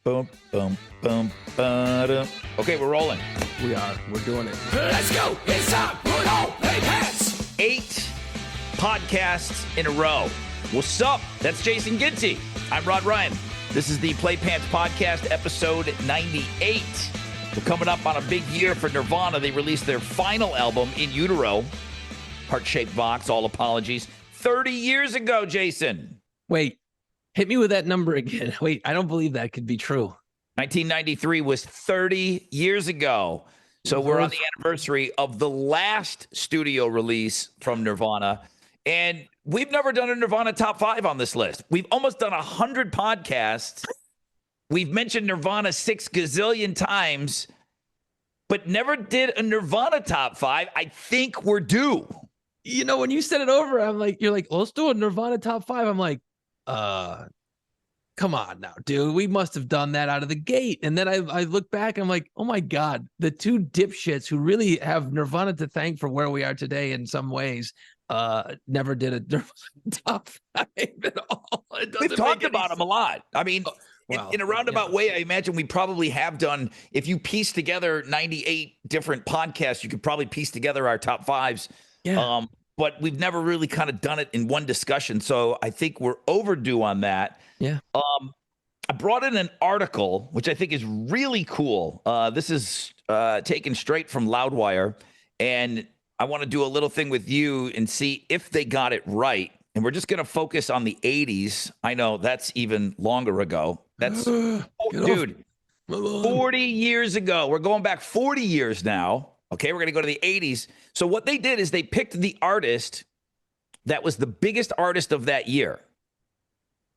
boom, boom, boom, ba-dum. Okay, we're rolling. We are. We're doing it. Let's go. It's time. Put on play pants. 8 podcasts in a row. What's up? That's Jason Ginty. I'm Rod Ryan. This is the Play Pants Podcast, episode 98. We're coming up on a big year for Nirvana. They released their final album, In Utero. Heart-shaped box, all apologies. 30 years ago, Jason. Wait, hit me with that number again. Wait, I don't believe that could be true. 1993 was 30 years ago. So we're on the anniversary of the last studio release from Nirvana. And we've never done a Nirvana top 5 on this list. We've almost done 100 podcasts. We've mentioned Nirvana 6 gazillion times, but never did a Nirvana top 5. I think we're due. You know, when you said it over, I'm like, you're like, well, let's do a Nirvana top 5. I'm like, come on now, dude. We must have done that out of the gate. And then I look back, I'm like, oh my God, the two dipshits who really have Nirvana to thank for where we are today in some ways, never did a Nirvana top 5 at all. We've talked about them a lot. I mean, well, in a roundabout way, I imagine we probably have done, if you piece together 98 different podcasts, you could probably piece together our top 5s. Yeah. But we've never really kind of done it in one discussion. So I think we're overdue on that. Yeah. I brought in an article, which I think is really cool. This is taken straight from Loudwire. And I want to do a little thing with you and see if they got it right. And we're just going to focus on the 80s. I know that's even longer ago. That's, dude, 40 years ago. We're going back 40 years now. Okay, we're going to go to the 80s. So what they did is they picked the artist that was the biggest artist of that year.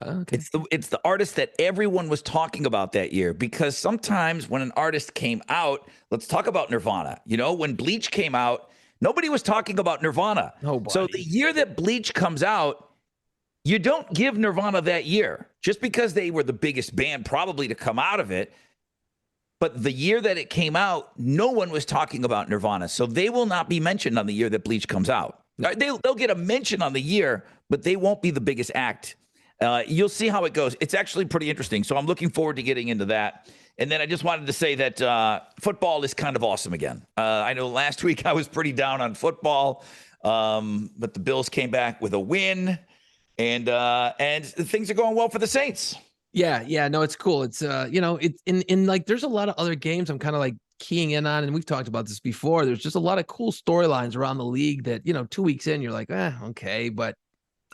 Okay. It's the artist that everyone was talking about that year, because sometimes when an artist came out, let's talk about Nirvana. You know, when Bleach came out, nobody was talking about Nirvana. Nobody. So the year that Bleach comes out, you don't give Nirvana that year just because they were the biggest band probably to come out of it. But the year that it came out, no one was talking about Nirvana. So they will not be mentioned on the year that Bleach comes out. They'll get a mention on the year, but they won't be the biggest act. You'll see how it goes. It's actually pretty interesting. So I'm looking forward to getting into that. And then I just wanted to say that football is kind of awesome again. I know last week I was pretty down on football, but the Bills came back with a win, and things are going well for the Saints. Yeah, no, it's cool. It's it's in like there's a lot of other games I'm kind of like keying in on, and we've talked about this before. There's just a lot of cool storylines around the league that, 2 weeks in, you're like, okay, but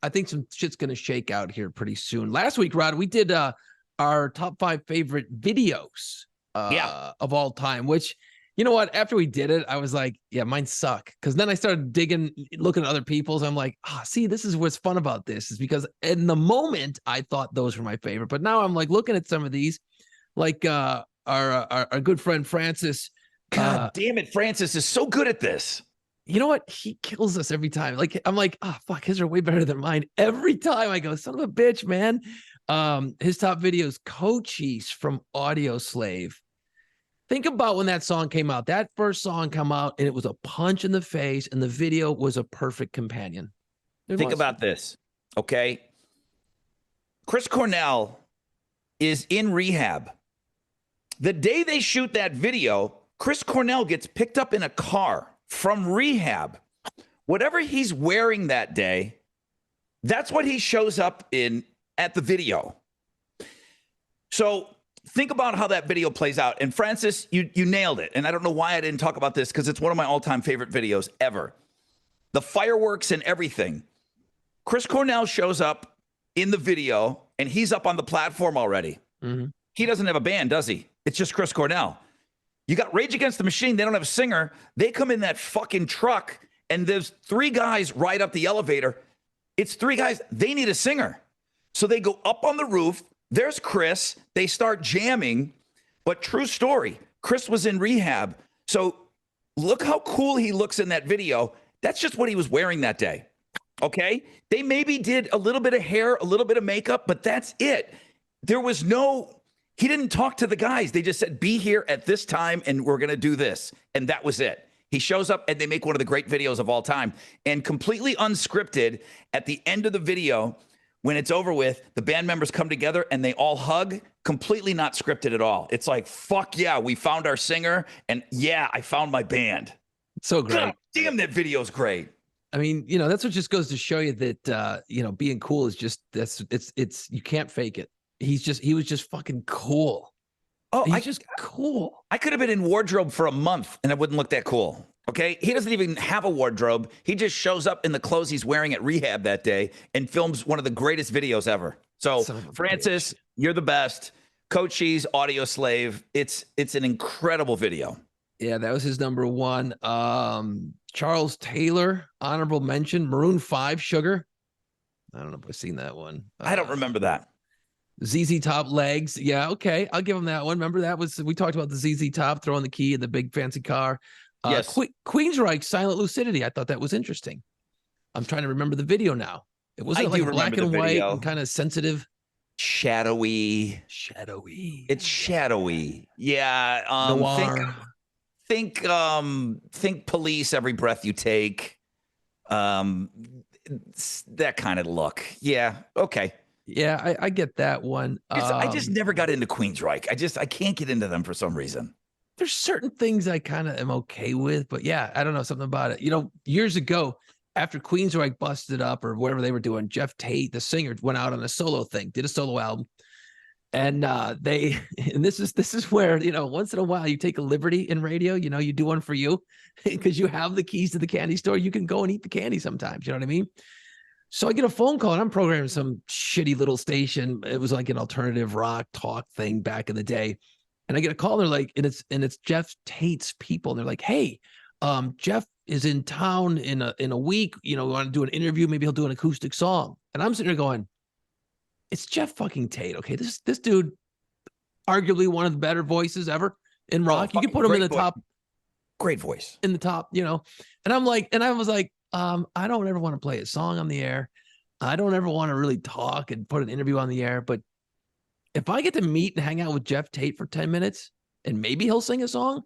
I think some shit's gonna shake out here pretty soon. Last week, Rod, we did our top 5 favorite videos of all time, which, you know what? After we did it, I was like, yeah, mine suck. Because then I started digging, looking at other people's. I'm like, see, this is what's fun about this, is because in the moment I thought those were my favorite. But now I'm like looking at some of these, like our good friend Francis. God damn it, Francis is so good at this. You know what? He kills us every time. Like, I'm like, fuck, his are way better than mine. Every time I go, son of a bitch, man. His top videos, Cochise from Audio Slave. Think about when that song came out. That first song came out, and it was a punch in the face, and the video was a perfect companion. Think about this, okay? Chris Cornell is in rehab. The day they shoot that video, Chris Cornell gets picked up in a car from rehab. Whatever he's wearing that day, that's what he shows up in at the video. So think about how that video plays out. And Francis, you nailed it. And I don't know why I didn't talk about this, because it's one of my all-time favorite videos ever. The fireworks and everything. Chris Cornell shows up in the video, and he's up on the platform already. Mm-hmm. He doesn't have a band, does he? It's just Chris Cornell. You got Rage Against the Machine. They don't have a singer. They come in that fucking truck, and there's 3 guys ride up the elevator. It's 3 guys. They need a singer. So they go up on the roof. There's Chris. They start jamming. But true story, Chris was in rehab. So look how cool he looks in that video. That's just what he was wearing that day. Okay? They maybe did a little bit of hair, a little bit of makeup, but that's it. There was he didn't talk to the guys. They just said, be here at this time, and we're going to do this. And that was it. He shows up, and they make one of the great videos of all time. And completely unscripted, at the end of the video, when it's over with, the band members come together and they all hug, completely not scripted at all. It's like, fuck yeah, we found our singer, and yeah, I found my band. So great. God damn, that video's great. I mean, that's what just goes to show you that being cool is just it's you can't fake it. He was just fucking cool. Oh, He's just cool. I could have been in wardrobe for a month and it wouldn't look that cool. Okay. He doesn't even have a wardrobe. He just shows up in the clothes he's wearing at rehab that day and films one of the greatest videos ever. So, Francis, you're the best. Cochise, Audio Slave. It's an incredible video. Yeah, that was his number one. Charles Taylor, honorable mention. Maroon 5, Sugar. I don't know if I've seen that one. I don't remember that. ZZ Top, Legs. Yeah, okay. I'll give him that one. Remember we talked about the ZZ Top throwing the key in the big fancy car. Yes. Queensryche, Silent Lucidity. I thought that was interesting. I'm trying to remember the video now. It wasn't like black and white and kind of sensitive. Shadowy. It's shadowy. Yeah. Noir. Think Police, Every Breath You Take. That kind of look. Yeah. Okay. Yeah, I get that one. I just never got into Queensryche. I can't get into them for some reason. There's certain things I kind of am okay with, but yeah, I don't know, something about it. Years ago, after Queensryche busted up or whatever they were doing, Jeff Tate, the singer, went out on a solo thing, did a solo album. And and this is where, once in a while you take a liberty in radio, you do one for you because you have the keys to the candy store. You can go and eat the candy sometimes. You know what I mean? So I get a phone call and I'm programming some shitty little station. It was like an alternative rock talk thing back in the day. And I get a call. They're like, and it's Jeff Tate's people. And they're like, hey, Jeff is in town in a week. We want to do an interview. Maybe he'll do an acoustic song. And I'm sitting there going, it's Jeff fucking Tate. Okay. This dude, arguably one of the better voices ever in rock. You can put him in the top. Great voice. In the top, And I'm like, and I was like, I don't ever want to play a song on the air. I don't ever want to really talk and put an interview on the air. But if I get to meet and hang out with Jeff Tate for 10 minutes and maybe he'll sing a song,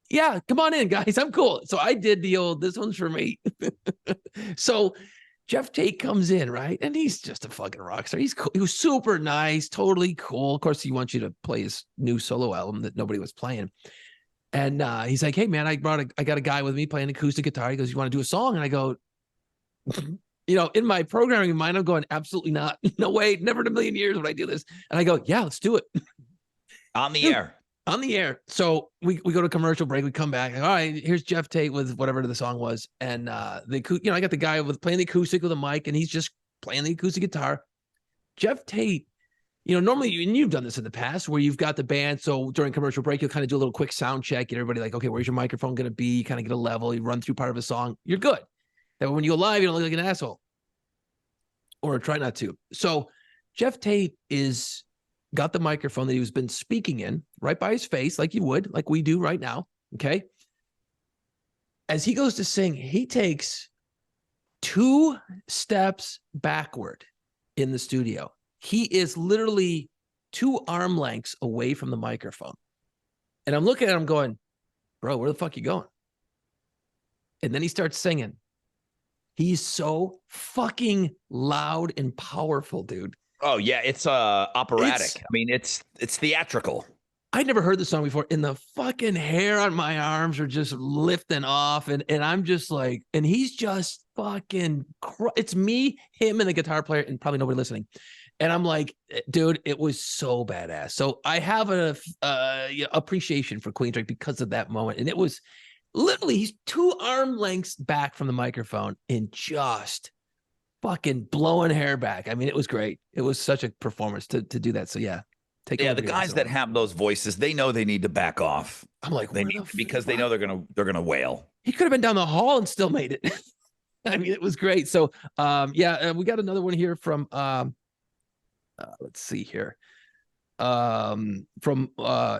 yeah, come on in, guys. I'm cool. So I did the old, this one's for me. So Jeff Tate comes in, right? And he's just a fucking rock star. He's cool. He was super nice, totally cool. Of course, he wants you to play his new solo album that nobody was playing. And he's like, hey, man, I got a guy with me playing acoustic guitar. He goes, you want to do a song? And I go, in my programming mind, I'm going, absolutely not. No way. Never in a million years would I do this. And I go, yeah, let's do it. On the air. On the air. So we go to commercial break. We come back. All right, here's Jeff Tate with whatever the song was. And I got the guy playing the acoustic with a mic, and he's just playing the acoustic guitar. Jeff Tate, normally, and you've done this in the past where you've got the band. So during commercial break, you'll kind of do a little quick sound check. Get everybody like, okay, where's your microphone going to be? You kind of get a level. You run through part of a song. You're good. That when you go live, you don't look like an asshole. Or try not to. So Jeff Tate got the microphone that he's been speaking in right by his face, like you would, like we do right now. Okay. As he goes to sing, he takes 2 steps backward in the studio. He is literally 2 arm lengths away from the microphone. And I'm looking at him going, bro, where the fuck you going? And then he starts singing. He's so fucking loud and powerful, dude. Oh yeah, it's operatic. It's theatrical. I'd never heard the song before, and the fucking hair on my arms are just lifting off, and I'm just like, and he's just fucking. It's me, him, and the guitar player, and probably nobody listening. And I'm like, dude, it was so badass. So I have a appreciation for Queensryche because of that moment, and it was literally he's 2 arm lengths back from the microphone and just fucking blowing hair back. I mean, it was great. It was such a performance to do that. So yeah, the guys that have those voices, they know they need to back off. I'm like, because they know they're gonna wail. He could have been down the hall and still made it. I mean, it was great. So we got another one here from let's see here. From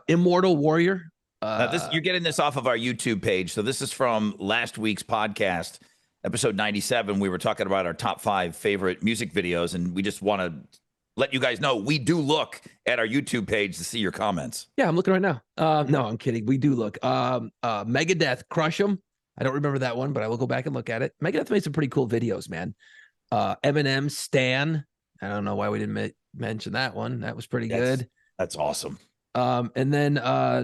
Immortal Warrior. You're getting this off of our YouTube page. So this is from last week's podcast, episode 97. We were talking about our top 5 favorite music videos, and we just want to let you guys know we do look at our YouTube page to see your comments. Yeah, I'm looking right now. No, I'm kidding. We do look. Megadeth, Crush 'Em. I don't remember that one, but I will go back and look at it. Megadeth made some pretty cool videos, man. Eminem, Stan. I don't know why we didn't mention that one. That was pretty That's, good. that's awesome. And then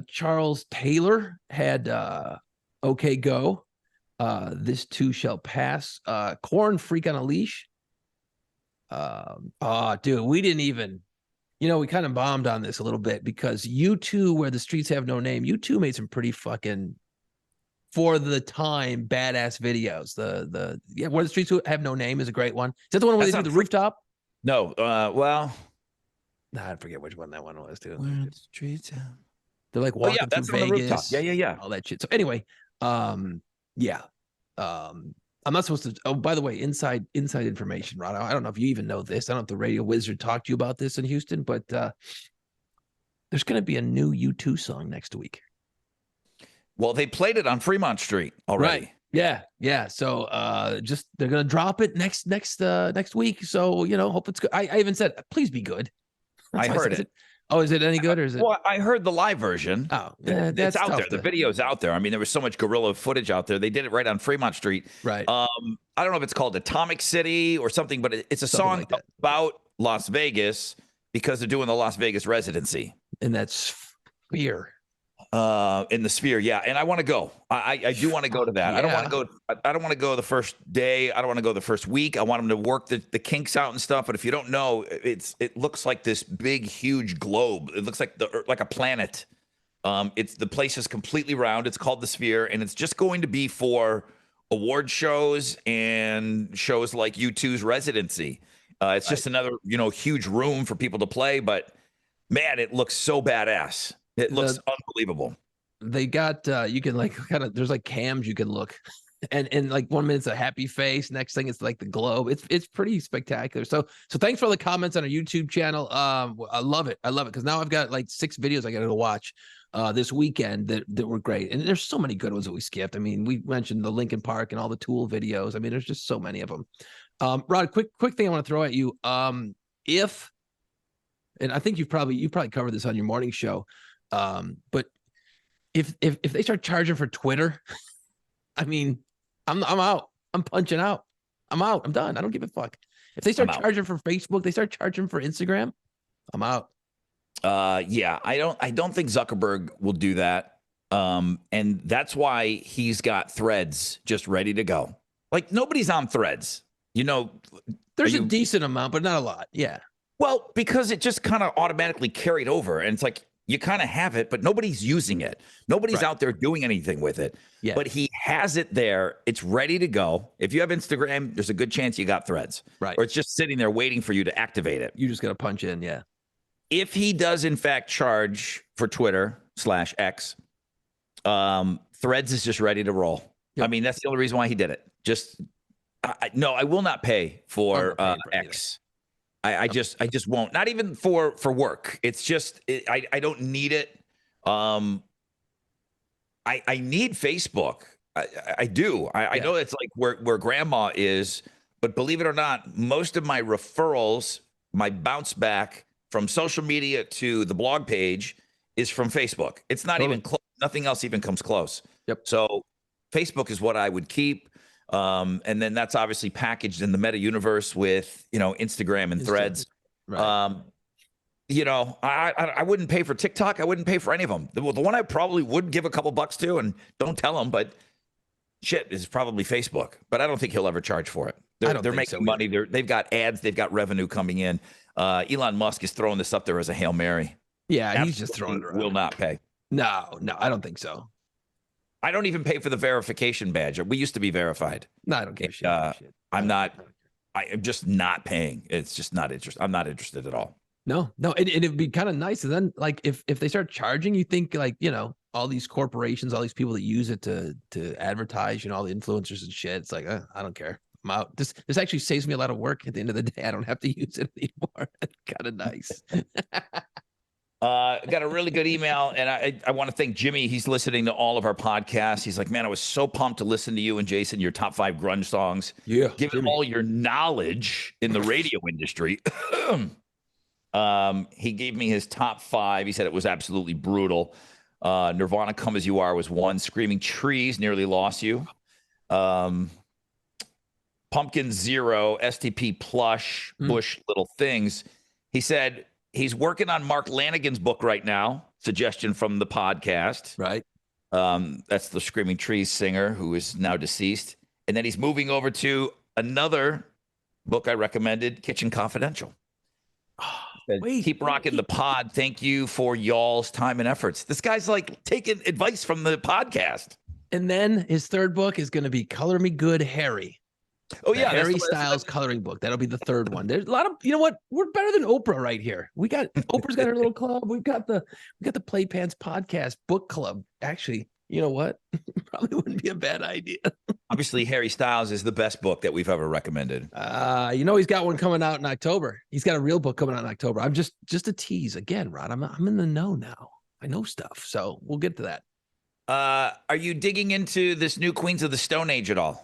Charles Taylor had OK Go. This too shall pass. Corn Freak on a Leash. Dude, we didn't even, we kind of bombed on this a little bit because U2, Where the Streets Have No Name, U2 made some pretty fucking, for the time, badass videos. Where the Streets Have No Name is a great one. Is that the one where they do the rooftop? No, well, I forget which one that one was too. Where the streets have... They're like walking that's through on the rooftop. Vegas. Yeah. All that shit. So anyway, yeah. I'm not supposed to. Oh, by the way, inside information, Rod. I don't know if you even know this. I don't know if the radio wizard talked to you about this in Houston, but there's going to be a new U2 song next week. Well, they played it on Fremont Street already. Right. Yeah. So just they're going to drop it next week. So hope it's good. I even said, please be good. I heard it. Oh, is it any good or is it? Well, I heard the live version. Oh, it's out there. The video's out there. I mean, there was so much guerrilla footage out there. They did it right on Fremont Street. Right. I don't know if it's called Atomic City or something, but it's a song like about Las Vegas because they're doing the Las Vegas residency. And that's Sphere. In the Sphere, yeah. And I want to go. I do want to go to that. Yeah. I don't want to go the first day. I don't want to go the first week. I want them to work the kinks out and stuff. But if you don't know, it looks like this big, huge globe. It looks like a planet. The place is completely round. It's called the Sphere, and it's just going to be for award shows and shows like U2's residency. It's just another, huge room for people to play. But man, it looks so badass. It looks unbelievable. They got you can there's like cams you can look, and like 1 minute's a happy face, next thing it's like the globe. It's pretty spectacular. So thanks for all the comments on our YouTube channel. I love it because now I've got like 6 videos I got to watch this weekend that were great, and there's so many good ones that we skipped. I mean, we mentioned the Linkin Park and all the Tool videos. I mean, there's just so many of them. Rod, quick thing I want to throw at you. And I think you probably covered this on your morning show. But if they start charging for Twitter, I mean, I'm out. I'm punching out. I'm out. I'm done. I don't give a fuck. If they start charging for Facebook, they start charging for Instagram, I'm out. Yeah, I don't think Zuckerberg will do that. And that's why he's got Threads just ready to go. Like nobody's on Threads. There's a decent amount, but not a lot. Yeah. Well, because it just kind of automatically carried over, and it's like you kind of have it, but nobody's using it. Nobody's out there doing anything with it. Yeah. But he has it there. It's ready to go. If you have Instagram, there's a good chance you got Threads. Right. Or it's just sitting there waiting for you to activate it. You just got to punch in. Yeah. If he does, in fact, charge for Twitter/X, Threads is just ready to roll. Yep. I mean, that's the only reason why he did it. No, I will not pay for X. I just won't. Not even for work. It's just I don't need it. I need Facebook. I do. I know it's like where grandma is, but believe it or not, most of my referrals, my bounce back from social media to the blog page is from Facebook. It's not even close. Nothing else even comes close. Yep. So Facebook is what I would keep. And then that's obviously packaged in the meta universe with, Instagram and Threads. Right. I wouldn't pay for TikTok. I wouldn't pay for any of them. The one I probably would give a couple bucks to, and don't tell him, but shit, is probably Facebook. But I don't think he'll ever charge for it. They're making money. They've got ads. They've got revenue coming in. Elon Musk is throwing this up there as a Hail Mary. Yeah, Absolutely he's just throwing it around. Will not pay. No, I don't think so. I don't even pay for the verification badge. We used to be verified. No, I don't give a shit. I'm just not paying. It's just not interested. I'm not interested at all. No. It'd be kind of nice. And then like if they start charging, you think like, all these corporations, all these people that use it to advertise, all the influencers and shit. It's like, I don't care. I'm out. This actually saves me a lot of work at the end of the day. I don't have to use it anymore. It's kind of nice. Got a really good email, and I want to thank Jimmy. He's listening to all of our podcasts. He's like, man, I was so pumped to listen to you and Jason, your top 5 grunge songs. Yeah. Given all your knowledge in the radio industry. He gave me his top 5. He said it was absolutely brutal. Nirvana, Come As You Are was 1. Screaming Trees, Nearly Lost You. Paul Pumpkin Zero, STP Plush, Bush Little Things. He said he's working on Mark Lanigan's book right now. Suggestion from the podcast. Right. That's the Screaming Trees singer who is now deceased. And then he's moving over to another book I recommended, Kitchen Confidential. Keep rocking the pod. Thank you for y'all's time and efforts. This guy's like taking advice from the podcast. And then his third book is going to be Color Me Good, Harry. Oh, yeah. Harry Styles coloring book. That'll be the third one. There's a lot of, you know what? We're better than Oprah right here. Oprah's got her little club. We got the Play Pants podcast book club. Actually, you know what? Probably wouldn't be a bad idea. Obviously, Harry Styles is the best book that we've ever recommended. He's got one coming out in October. He's got a real book coming out in October. I'm just a tease again, Rod. I'm in the know now. I know stuff, so we'll get to that. Are you digging into this new Queens of the Stone Age at all?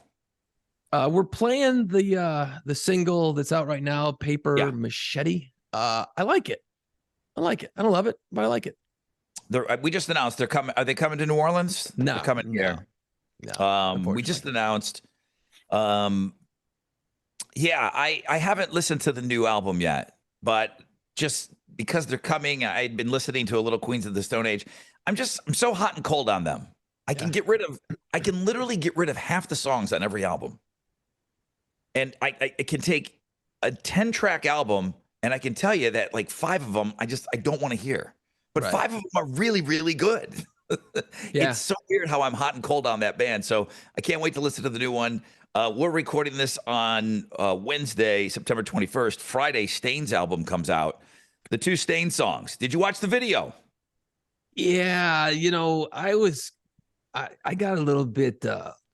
We're playing the single that's out right now, Paper Machete. I like it. I don't love it, but I like it. We just announced they're coming. Are they coming to New Orleans? No, they're coming here. No, we just announced. I haven't listened to the new album yet, but just because they're coming, I'd been listening to a little Queens of the Stone Age. I'm so hot and cold on them. I can literally get rid of half the songs on every album. And I can take a 10-track album and I can tell you that like 5 of them, I don't want to hear. But 5 of them are really, really good. It's so weird how I'm hot and cold on that band. So I can't wait to listen to the new one. We're recording this on Wednesday, September 21st. Friday, Stain's album comes out. The 2 Stain songs. Did you watch the video? Yeah, I got a little bit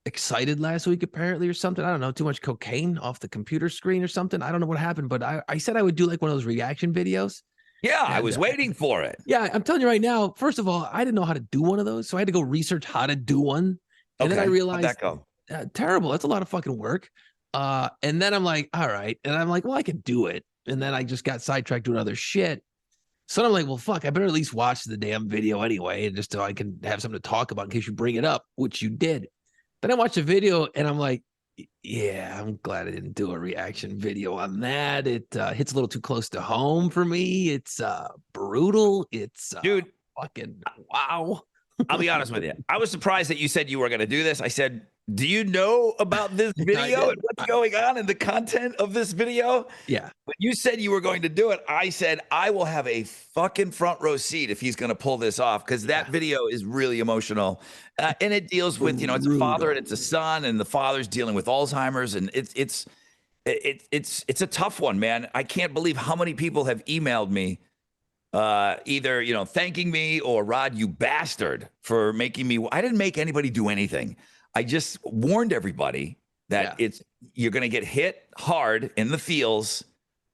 excited last week, apparently, or something. I don't know, too much cocaine off the computer screen or something. I don't know what happened, but I said I would do like one of those reaction videos. Yeah, I was waiting for it. Yeah, I'm telling you right now, first of all, I didn't know how to do one of those, so I had to go research how to do one. And then I realized, how'd that go? Terrible. That's a lot of fucking work. And then I'm like, all right. And I'm like, well, I could do it. And then I just got sidetracked doing other shit. So I'm like, well, fuck, I better at least watch the damn video anyway, just so I can have something to talk about in case you bring it up, which you did. Then I watched the video and I'm like, yeah, I'm glad I didn't do a reaction video on that. It hits a little too close to home for me. It's brutal. It's dude, fucking wow. I'll be honest with you. I was surprised that you said you were going to do this. I said, do you know about this video and what's going on and the content of this video? Yeah. When you said you were going to do it, I said, I will have a fucking front row seat if he's going to pull this off, because that video is really emotional. And it deals with, it's a father and it's a son, and the father's dealing with Alzheimer's. And it's a tough one, man. I can't believe how many people have emailed me either, thanking me or, Rod, you bastard, for making me. I didn't make anybody do anything. I just warned everybody that you're going to get hit hard in the feels,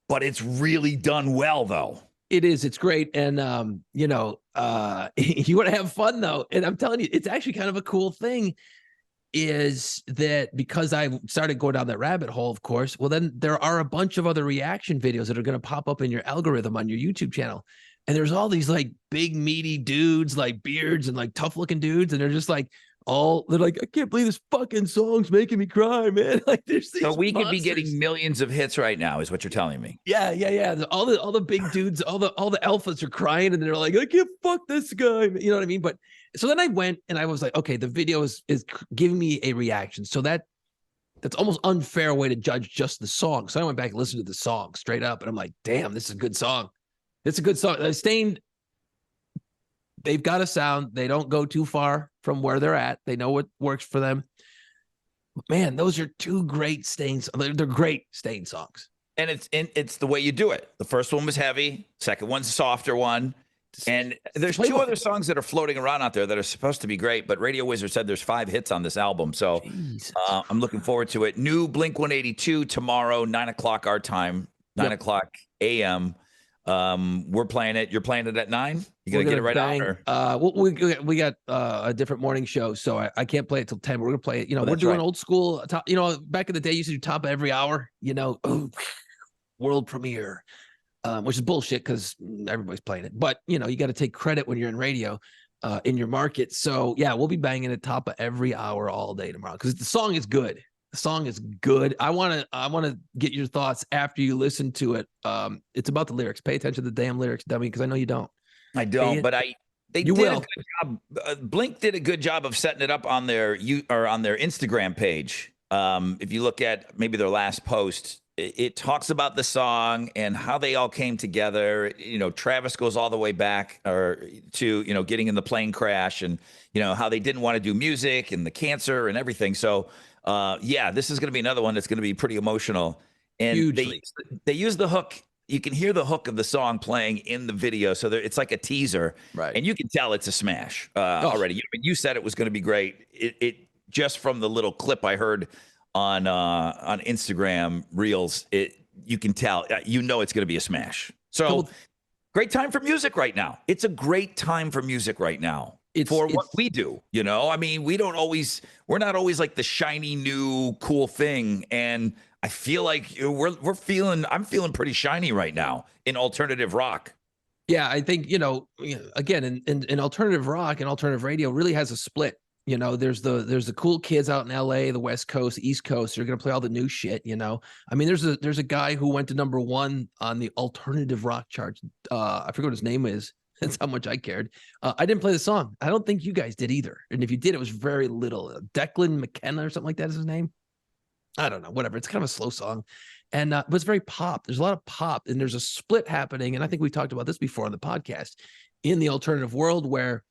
but it's really done well, though. It is. It's great. And, you want to have fun, though. And I'm telling you, it's actually kind of a cool thing is that because I started going down that rabbit hole, of course, well, then there are a bunch of other reaction videos that are going to pop up in your algorithm on your YouTube channel. And there's all these like big, meaty dudes, like beards and like tough looking dudes. And they're just like, they're like, I can't believe this fucking song's making me cry, man. Like, there's these so we monsters. could be getting millions of hits right now, is what you're telling me. Yeah. All the big dudes, all the alphas are crying, and they're like, I can't fuck this guy. You know what I mean? But so then I went and I was like, okay, the video is giving me a reaction. So that's almost unfair way to judge just the song. So I went back and listened to the song straight up, and I'm like, damn, this is a good song. It's a good song. Stained. They've got a sound. They don't go too far from where they're at. They know what works for them. Man, those are 2 great Stain. They're great Stain songs. And it's the way you do it. The first one was heavy. Second one's a softer one. And there's 2 other songs that are floating around out there that are supposed to be great, but Radio Wizard said there's 5 hits on this album. So I'm looking forward to it. New Blink-182 tomorrow, 9 o'clock our time, 9 o'clock a.m. We're playing it. You're playing it at 9. You gonna get it right on? We got a different morning show, so I can't play it till 10. We're gonna play it. We're doing old school. Top, back in the day, you used to do top of every hour. World premiere, which is bullshit because everybody's playing it. But you got to take credit when you're in radio, in your market. So yeah, we'll be banging it top of every hour all day tomorrow because the song is good. The song is good. I want to get your thoughts after you listen to it. It's about the lyrics. Pay attention to the damn lyrics, dummy, because I know you don't. I don't, but they You did will. a good job. Blink did a good job of setting it up on their Instagram page. If you look at maybe their last post, it talks about the song and how they all came together. You know, Travis goes all the way back to getting in the plane crash, and how they didn't want to do music and the cancer and everything. So this is going to be another one that's going to be pretty emotional. And Hugely. they use the hook. You can hear the hook of the song playing in the video, so it's like a teaser, right? And you can tell it's a smash already. You said it was going to be great. It just from the little clip I heard on Instagram Reels, you can tell. It's going to be a smash. So great time for music right now. It's a great time for music right now. What we do, I mean, we're not always like the shiny new cool thing. And I feel like I'm feeling pretty shiny right now in alternative rock. Yeah, I think, again, in alternative rock and alternative radio really has a split. There's the cool kids out in LA, the West Coast, East Coast. They're going to play all the new shit. I mean, there's a guy who went to #1 on the alternative rock charts. I forget what his name is. That's how much I cared. I didn't play the song. I don't think you guys did either. And if you did, it was very little. Declan McKenna or something like that is his name. I don't know. Whatever. It's kind of a slow song. And but it's very pop. There's a lot of pop. And there's a split happening. And I think we talked about this before on the podcast. In the alternative world, where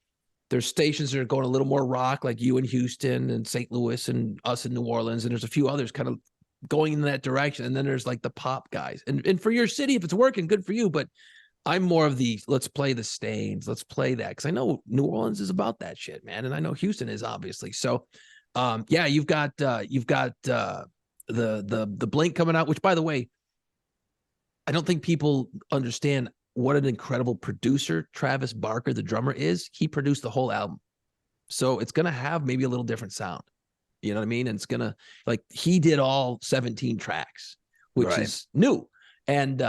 there's stations that are going a little more rock, like you in Houston and St. Louis and us in New Orleans. And there's a few others kind of going in that direction. And then there's like the pop guys. And for your city, if it's working, good for you. But I'm more of the let's play the Stains, let's play that, because I know New Orleans is about that shit, man, and I know Houston is obviously. So, you've got the Blink coming out, which, by the way, I don't think people understand what an incredible producer Travis Barker, the drummer, is. He produced the whole album, so it's gonna have maybe a little different sound. You know what I mean? And it's gonna he did all 17 tracks, which is new. And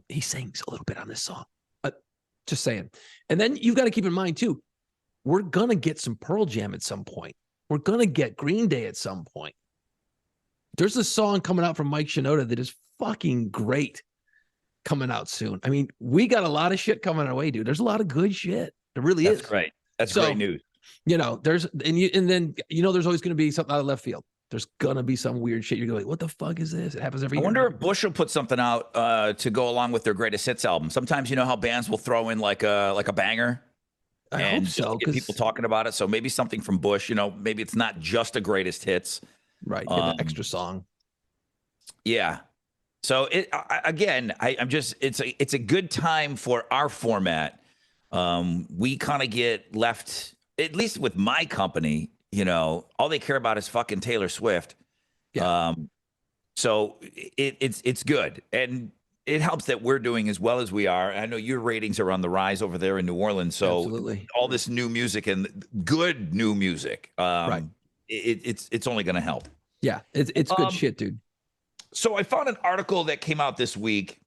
he sings a little bit on this song. Just saying. And then you've got to keep in mind, too, we're going to get some Pearl Jam at some point. We're going to get Green Day at some point. There's a song coming out from Mike Shinoda that is fucking great coming out soon. I mean, we got a lot of shit coming our way, dude. There's a lot of good shit. There really is. That's great. That's great news. Then there's always going to be something out of left field. There's gonna be some weird shit. You're going, what the fuck is this? It happens every year. I wonder if Bush will put something out to go along with their greatest hits album. Sometimes how bands will throw in like a banger. I hope so. Get people talking about it. So maybe something from Bush. Maybe it's not just a greatest hits. Right. An extra song. Yeah. So it's a good time for our format. We kind of get left, at least with my company. All they care about is fucking Taylor Swift. Yeah. So it's good. And it helps that we're doing as well as we are. I know your ratings are on the rise over there in New Orleans. So absolutely. All this new music and good new music, right. It's only going to help. Yeah. It's good shit, dude. So I found an article that came out this week,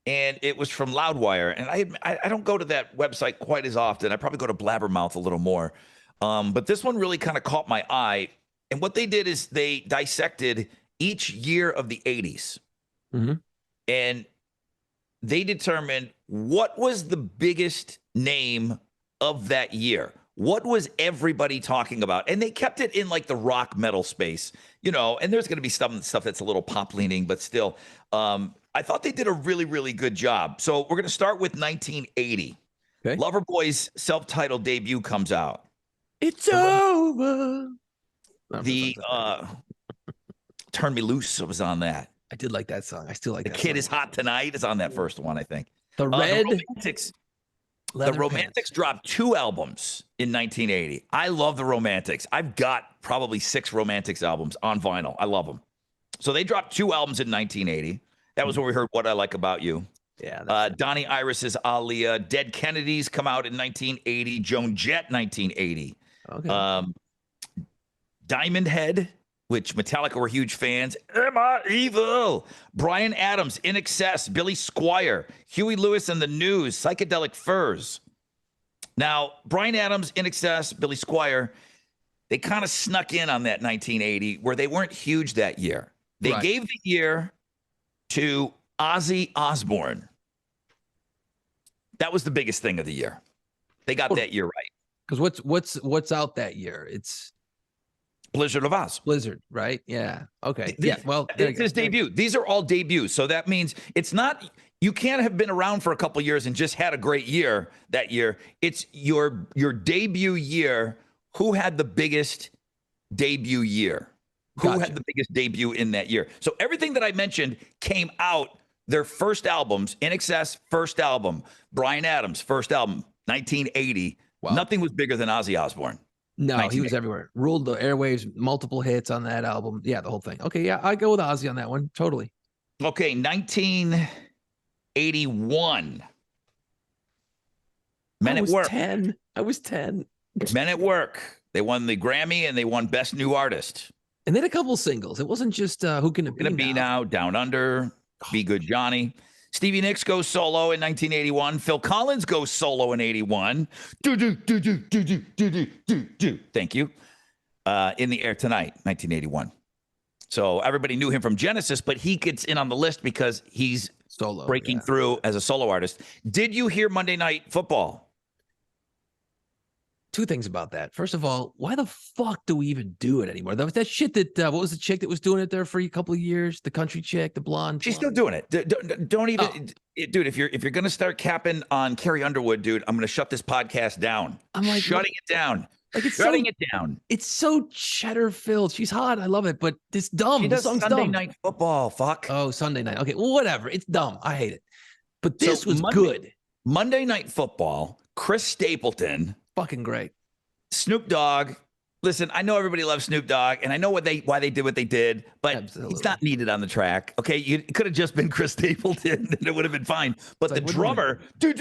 and it was from Loudwire. And I don't go to that website quite as often. I probably go to Blabbermouth a little more. But this one really kind of caught my eye. And what they did is they dissected each year of the 80s. Mm-hmm. And they determined what was the biggest name of that year. What was everybody talking about? And they kept it in like the rock metal space, and there's going to be some stuff that's a little pop leaning, but still, I thought they did a really, really good job. So we're going to start with 1980. Okay. Loverboy's self-titled debut comes out. It's over. The Turn Me Loose was on that. I did like that song. I still like The that Kid song. Is Hot Tonight is on that first one, I think. The Red. The Romantics dropped 2 albums in 1980. I love the Romantics. I've got probably 6 Romantics albums on vinyl. I love them. So they dropped 2 albums in 1980. That was where we heard What I Like About You. Yeah. Donnie Iris's Aaliyah. Dead Kennedys come out in 1980. Joan Jett, 1980. Okay. Diamond Head, which Metallica were huge fans. Am I Evil? Bryan Adams, In Excess, Billy Squier, Huey Lewis and the News, Psychedelic Furs. Now, Bryan Adams, In Excess, Billy Squier, they kind of snuck in on that 1980 where they weren't huge that year. They Right. gave the year to Ozzy Osbourne. That was the biggest thing of the year. They got that year right. Because what's out that year? It's Blizzard of Oz. Blizzard, right? Yeah. Okay. Yeah. Well, it's his debut. These are all debuts. So that means it's not, you can't have been around for a couple years and just had a great year that year. It's your debut year. Who had the biggest debut year? Who had the biggest debut in that year? So everything that I mentioned came out their first albums. In Excess, first album. Bryan Adams, first album, 1980. Wow. Nothing was bigger than Ozzy Osbourne. No, he was everywhere. Ruled the airwaves, multiple hits on that album. Yeah, the whole thing. Okay, yeah, I go with Ozzy on that one. Totally. Okay, 1981. Men at Work. 10. I was 10. Men at Work. They won the Grammy and they won Best New Artist. And then a couple singles. It wasn't just Who Can It Be, Gonna Be Now, Down Under, Be Good Johnny. Stevie Nicks goes solo in 1981. Phil Collins goes solo in 81. Do. Thank you. In the Air Tonight, 1981. So everybody knew him from Genesis, but he gets in on the list because he's solo breaking through as a solo artist. Did you hear Monday Night Football? Two things about that. First of all, why the fuck do we even do it anymore? That shit that, what was the chick that was doing it there for a couple of years? The country chick, the blonde. She's still doing it. Don't even, dude, if you're going to start capping on Carrie Underwood, dude, I'm going to shut this podcast down. I'm like, shutting it down. Like it's shutting it down. It's so cheddar filled. She's hot. I love it, but it's dumb. She does Sunday dumb. Night Football. Fuck. Oh, Sunday night. Okay, well, whatever. It's dumb. I hate it. But this was good. Monday Night Football. Chris Stapleton. Fucking great. Snoop Dogg. Listen, I know everybody loves Snoop Dogg, and I know why they did what they did, but He's not needed on the track. Okay, it could have just been Chris Stapleton, and it would have been fine. But the drummer, do.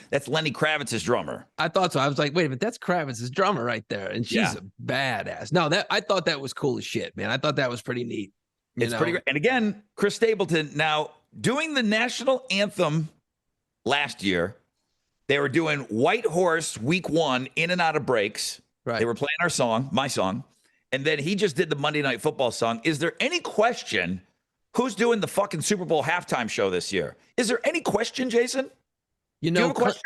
That's Lenny Kravitz's drummer. I thought so. I was like, wait a minute, that's Kravitz's drummer right there, and she's a badass. No, I thought that was cool as shit, man. I thought that was pretty neat. It's pretty great. And again, Chris Stapleton now doing the national anthem last year. They were doing White Horse week 1 in and out of breaks. Right. They were playing our song, my song. And then he just did the Monday Night Football song. Is there any question who's doing the fucking Super Bowl halftime show this year? Is there any question, Jason? You have a question?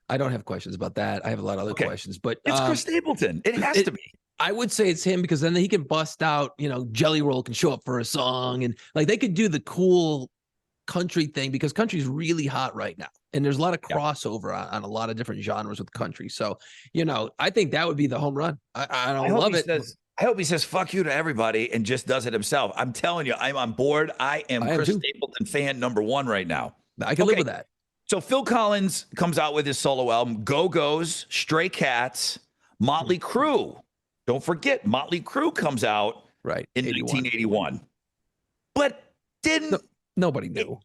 I don't have questions about that. I have a lot of other questions, but it's Chris Stapleton. It has to be. I would say it's him because then he can bust out, Jelly Roll can show up for a song and like they could do the cool country thing because country's really hot right now. And there's a lot of crossover on a lot of different genres with country. So, I think that would be the home run. I love it. I hope he says fuck you to everybody and just does it himself. I'm telling you, I'm on board. I am Chris Stapleton fan number 1 right now. I can live with that. So Phil Collins comes out with his solo album, Go-Go's, Stray Cats, Motley Crue. Don't forget, Motley Crue comes out in 1981. But nobody knew.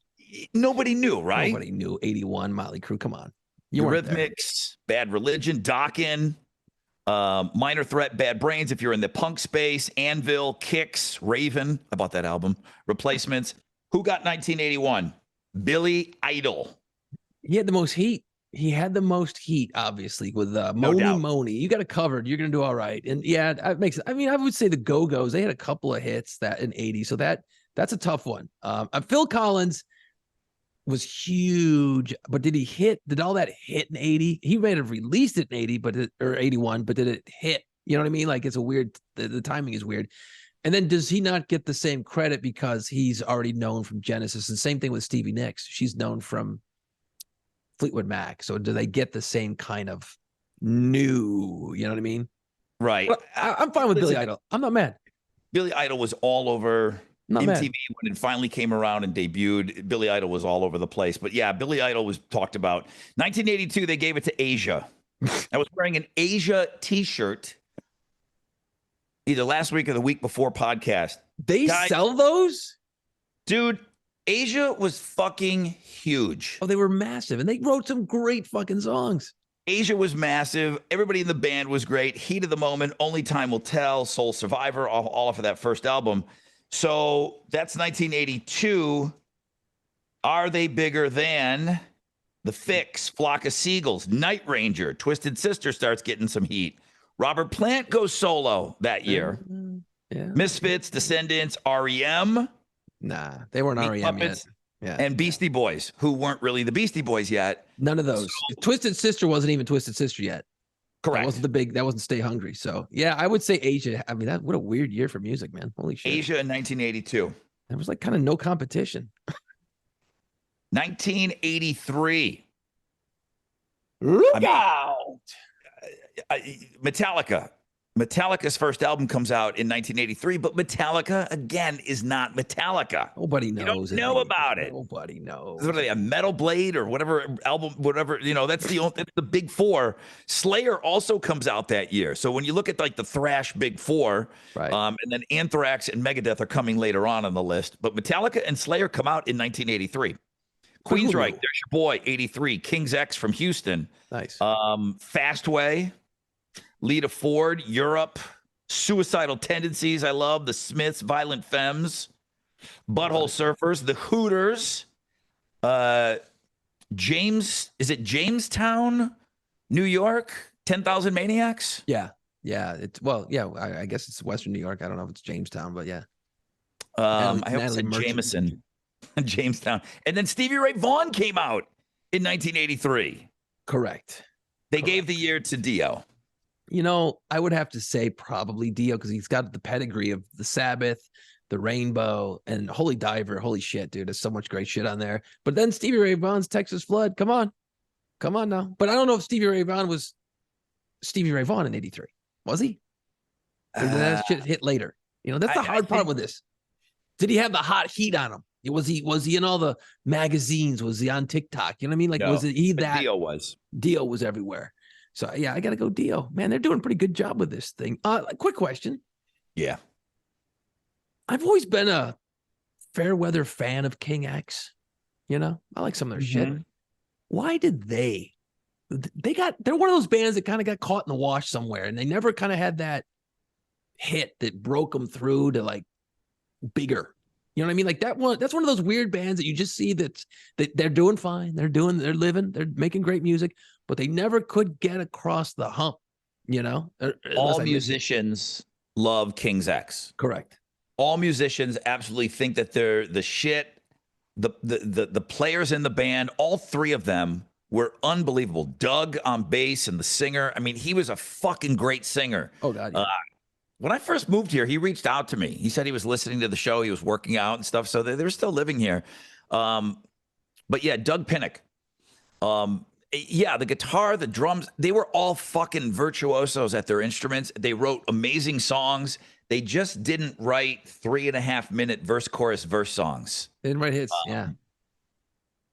Nobody knew, right? Nobody knew 81 Motley Crue. Come on. Eurythmics, Bad Religion, Dokken, Minor Threat, Bad Brains. If you're in the punk space, Anvil, Kicks, Raven. I bought that album. Replacements. Who got 1981? Billy Idol. He had the most heat. Obviously, with Moni. You got it covered. You're going to do all right. And yeah, that makes it. I mean, I would say the Go-Go's, they had a couple of hits that in 80. So that's a tough one. Phil Collins was huge, but did all that hit in 80? He may have released it in 80, or 81, but did it hit? You know what I mean? Like it's a weird, the timing is weird. And then does he not get the same credit because he's already known from Genesis? And same thing with Stevie Nicks. She's known from Fleetwood Mac. So do they get the same kind of new, you know what I mean? Right. Well, I'm fine with Billy Idol. I'm not mad. Billy Idol was all over Not MTV mad. when it finally came around and debuted. Billy Idol was all over the place. But yeah, Billy Idol was talked about. 1982, they gave it to Asia. I was wearing an Asia t-shirt either last week or the week before podcast. They sell those? Dude, Asia was fucking huge. Oh, they were massive. And they wrote some great fucking songs. Asia was massive. Everybody in the band was great. Heat of the Moment, Only Time Will Tell, Soul Survivor, all off of that first album. So that's 1982. Are they bigger than The Fix, Flock of Seagulls, Night Ranger, Twisted Sister starts getting some heat, Robert Plant goes solo that year. Yeah. Misfits, Descendants, REM, Nah, they weren't Meat REM Puppets, yet. Yeah. and Beastie Boys, who weren't really the Beastie Boys yet. None of those. Twisted Sister wasn't even Twisted Sister yet. Correct. That wasn't Stay Hungry. So yeah, I would say Asia. I mean, what a weird year for music, man. Holy shit. Asia in 1982. There was like kind of no competition. 1983. Look out. Metallica. Metallica's first album comes out in 1983, but Metallica, again, is not Metallica. Nobody You knows. don't know about it. Nobody knows. What are they, a Metal Blade or whatever album, whatever, that's that's the big four. Slayer also comes out that year. So when you look at like the thrash big four, Right. And then Anthrax and Megadeth are coming later on the list, but Metallica and Slayer come out in 1983. Queensryche, there's your boy, 83. King's X from Houston. Nice. Fastway, Lita Ford, Europe, Suicidal Tendencies, I love, The Smiths, Violent Femmes, Butthole Surfers, The Hooters, Jamestown, New York, 10,000 Maniacs? Yeah. I guess it's Western New York. I don't know if it's Jamestown, but yeah. I hope Natalie it's Merchant. Jameson, Jamestown. And then Stevie Ray Vaughan came out in 1983. Correct. They gave the year to Dio. I would have to say probably Dio because he's got the pedigree of the Sabbath, the Rainbow, and Holy Diver. Holy shit, dude. There's so much great shit on there. But then Stevie Ray Vaughan's Texas Flood. Come on now. But I don't know if Stevie Ray Vaughan was Stevie Ray Vaughan in 83. Was he? Or did that shit hit later? That's the hard part with this. Did he have the hot heat on him? Was he in all the magazines? Was he on TikTok? You know what I mean? Like, No, was it he but that? Dio was everywhere. So yeah, I got to go Dio. Man, they're doing a pretty good job with this thing. Quick question. Yeah. I've always been a fair weather fan of King X. I like some of their shit. Why did they're one of those bands that kind of got caught in the wash somewhere, and they never kind of had that hit that broke them through to like bigger. You know what I mean? Like that's one of those weird bands that you just see that they're doing fine. They're living, they're making great music, but they never could get across the hump, All musicians love King's X. Correct. All musicians absolutely think that they're the shit. The players in the band, all three of them were unbelievable. Doug on bass and the singer. I mean, he was a fucking great singer. Oh God. Yeah. When I first moved here, he reached out to me. He said he was listening to the show. He was working out and stuff. So they're still living here. But yeah, Doug Pinnick. The guitar, the drums, they were all fucking virtuosos at their instruments. They wrote amazing songs. They just didn't write 3.5-minute verse, chorus, verse songs. They didn't write hits.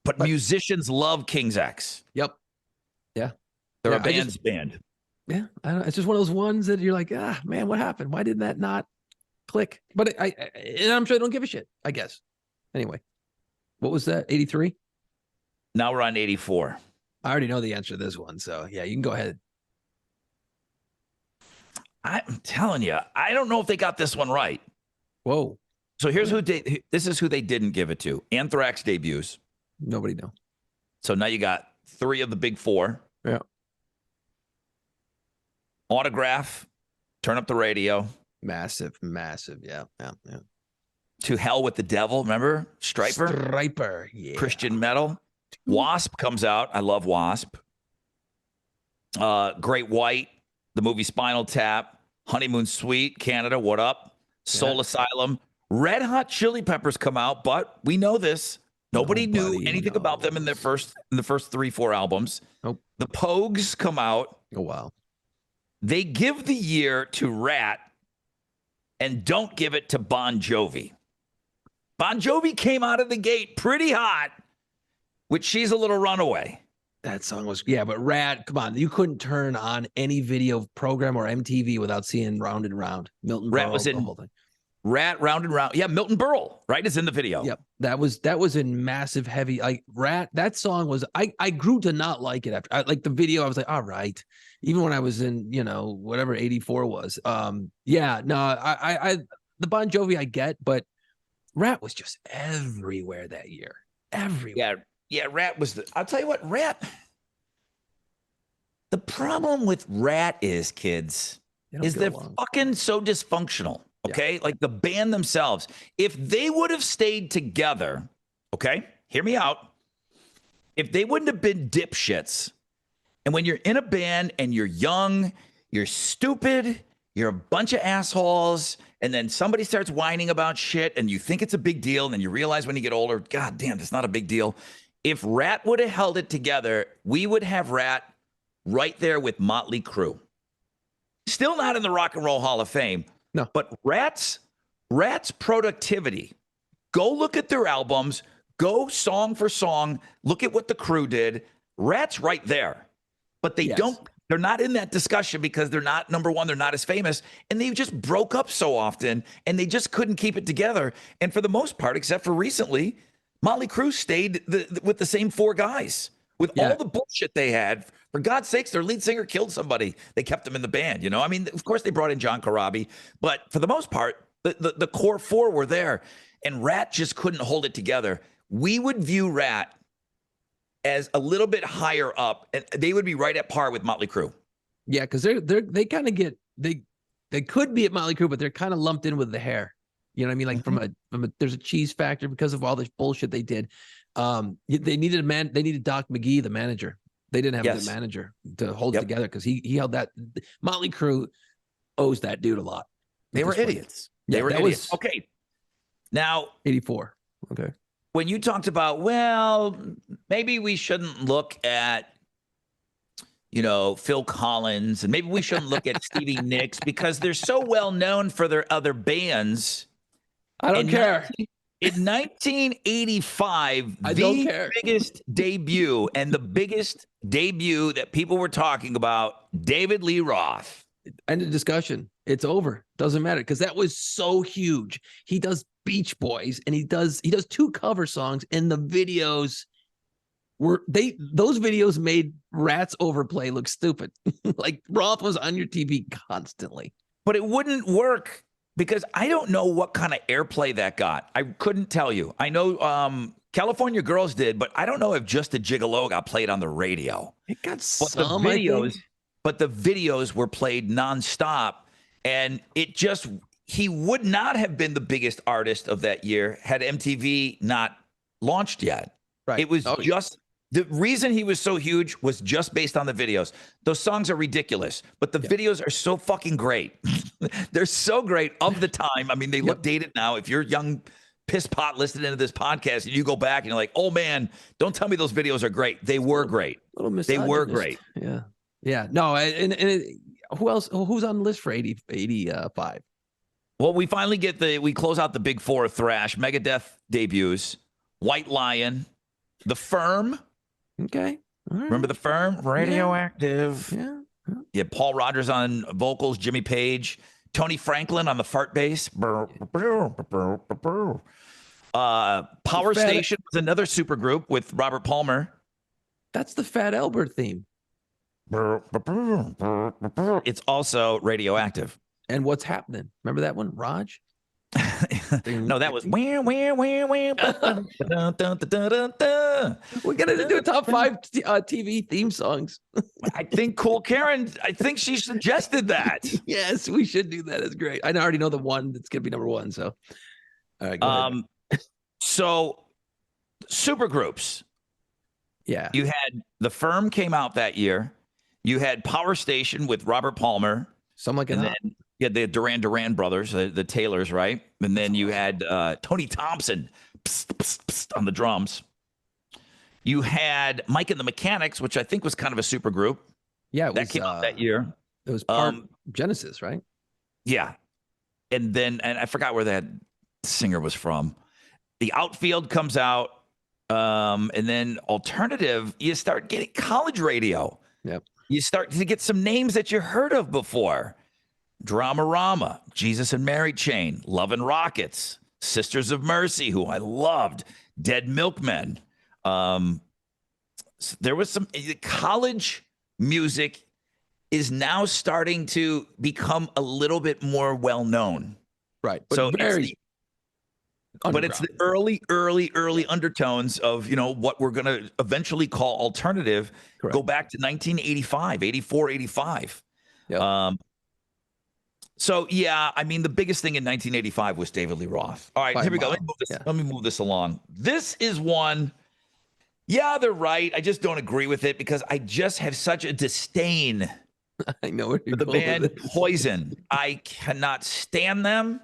But musicians love King's X. Yep. Yeah. They're a band's band. Yeah, I don't know. It's just one of those ones that you're like, man, what happened? Why did that not click? But and I'm sure they don't give a shit, I guess. Anyway, what was that? 83? Now we're on 84. I already know the answer to this one. So yeah, you can go ahead. I'm telling you, I don't know if they got this one right. Whoa. So here's this is who they didn't give it to. Anthrax debuts. Nobody know. So now you got 3 of the big 4. Yeah. Autograph, Turn Up the Radio. Massive. Yeah. To Hell with the Devil, remember? Striper, yeah. Christian metal. Wasp comes out. I love Wasp. Great White, the movie Spinal Tap, Honeymoon Suite, Canada, what up? Soul Asylum. Red Hot Chili Peppers come out, but we know this. Nobody knew anything about them in the first 3-4 albums. Nope. The Pogues come out. Oh wow. They give the year to Rat and don't give it to Bon Jovi. Bon Jovi came out of the gate pretty hot with She's a Little Runaway. That song was, but Rat, come on. You couldn't turn on any video program or MTV without seeing Round and Round. Milton Rat Berle, was in the whole thing. Rat, Round and Round. Yeah, Milton Berle, right, is in the video. Yep. That was in massive heavy, like Rat. That song was, I grew to not like it after like the video. I was like, all right. Even when I was in, whatever 84 was. The Bon Jovi I get, but Rat was just everywhere that year. Everywhere. Yeah, Rat was I'll tell you what, Rat. problem with Rat is, kids, They don't is get they're along. fucking so dysfunctional. Okay. Like the band themselves. If they would have stayed together, okay, hear me out. If they wouldn't have been dipshits, and when you're in a band and you're young, you're stupid, you're a bunch of assholes, and then somebody starts whining about shit and you think it's a big deal, and then you realize when you get older, God damn, it's not a big deal. If Rat would have held it together, we would have Rat right there with Motley Crue. Still not in the Rock and Roll Hall of Fame. No. But Rat's productivity. Go look at their albums. Go song for song. Look at what the Crew did. Rat's right there. But they they're not in that discussion because they're not, number one, they're not as famous. And they just broke up so often and they just couldn't keep it together. And for the most part, except for recently, Motley Crue stayed with the same four guys. With all the bullshit they had, for God's sakes, their lead singer killed somebody. They kept him in the band, you know? I mean, of course, they brought in John Corabi, but for the most part, the core four were there, and Rat just couldn't hold it together. We would view Rat as a little bit higher up, and they would be right at par with Motley Crue. Yeah, because they kind of get they could be at Motley Crue, but they're kind of lumped in with the hair. You know what I mean? Like from a there's a cheese factor because of all this bullshit they did. They needed They needed Doc McGee, the manager. They didn't have a good manager to hold it together because he held that. Motley Crue owes that dude a lot. They were idiots. They were idiots. Okay. Now, 84. Okay. When you talked about, well, maybe we shouldn't look at, Phil Collins, and maybe we shouldn't look at Stevie Nicks because they're so well known for their other bands. I don't care. In 1985, biggest debut and the biggest debut that people were talking about, David Lee Roth. End of discussion. It's over. Doesn't matter because that was so huge. He does Beach Boys and he does 2 cover songs, and the videos those videos made Rat's Overplay look stupid. Like Roth was on your TV constantly. But it wouldn't work because I don't know what kind of airplay that got. I couldn't tell you. I know California Girls did, but I don't know if Just a Gigolo got played on the radio. It got some videos, but the videos were played nonstop, and he would not have been the biggest artist of that year had MTV not launched yet. Right. It was the reason he was so huge was just based on the videos. Those songs are ridiculous, but the videos are so fucking great. They're so great of the time. I mean, they look dated now. If you're young piss pot listening to this podcast and you go back and you're like, oh man, don't tell me those videos are great. They were great. They were great. Yeah. Yeah. No, who else? Who's on the list for 85? Well, we finally we close out the big four of thrash. Megadeth debuts, White Lion, The Firm. Okay. All right. Remember The Firm? Radioactive. Yeah. Yeah. Paul Rogers on vocals, Jimmy Page, Tony Franklin on the fart bass. Power Station was another super group with Robert Palmer. That's the Fat Albert theme. It's also Radioactive. And What's Happening? Remember that one, Raj? No, that was We're gonna do top 5 TV theme songs. I think Cool Karen, she suggested that. Yes, we should do that. It's great. I already know the one that's gonna be number 1. So, all right, go ahead. So super groups. Yeah, you had The Firm came out that year. You had Power Station with Robert Palmer. Something like that. You had the Duran brothers, the Taylors, right? And then you had Tony Thompson on the drums. You had Mike and the Mechanics, which I think was kind of a super group. Yeah, that came out that year. It was part Genesis, right? Yeah. And I forgot where that singer was from. The Outfield comes out. And then alternative, you start getting college radio. Yep. You start to get some names that you heard of before. Dramarama, Jesus and Mary Chain, Love and Rockets, Sisters of Mercy, who I loved, Dead Milkmen. There was some college music is now starting to become a little bit more well known. Right. But so but it's the early undertones of, what we're going to eventually call alternative. Correct. Go back to 1985, 84, 85. Yep. So, yeah, I mean, the biggest thing in 1985 was David Lee Roth. All right, By here we a go. mile. Let me move this along. This is one. Yeah, they're right. I just don't agree with it because I just have such a disdain I know where you're for the going band with this. Poison. I cannot stand them.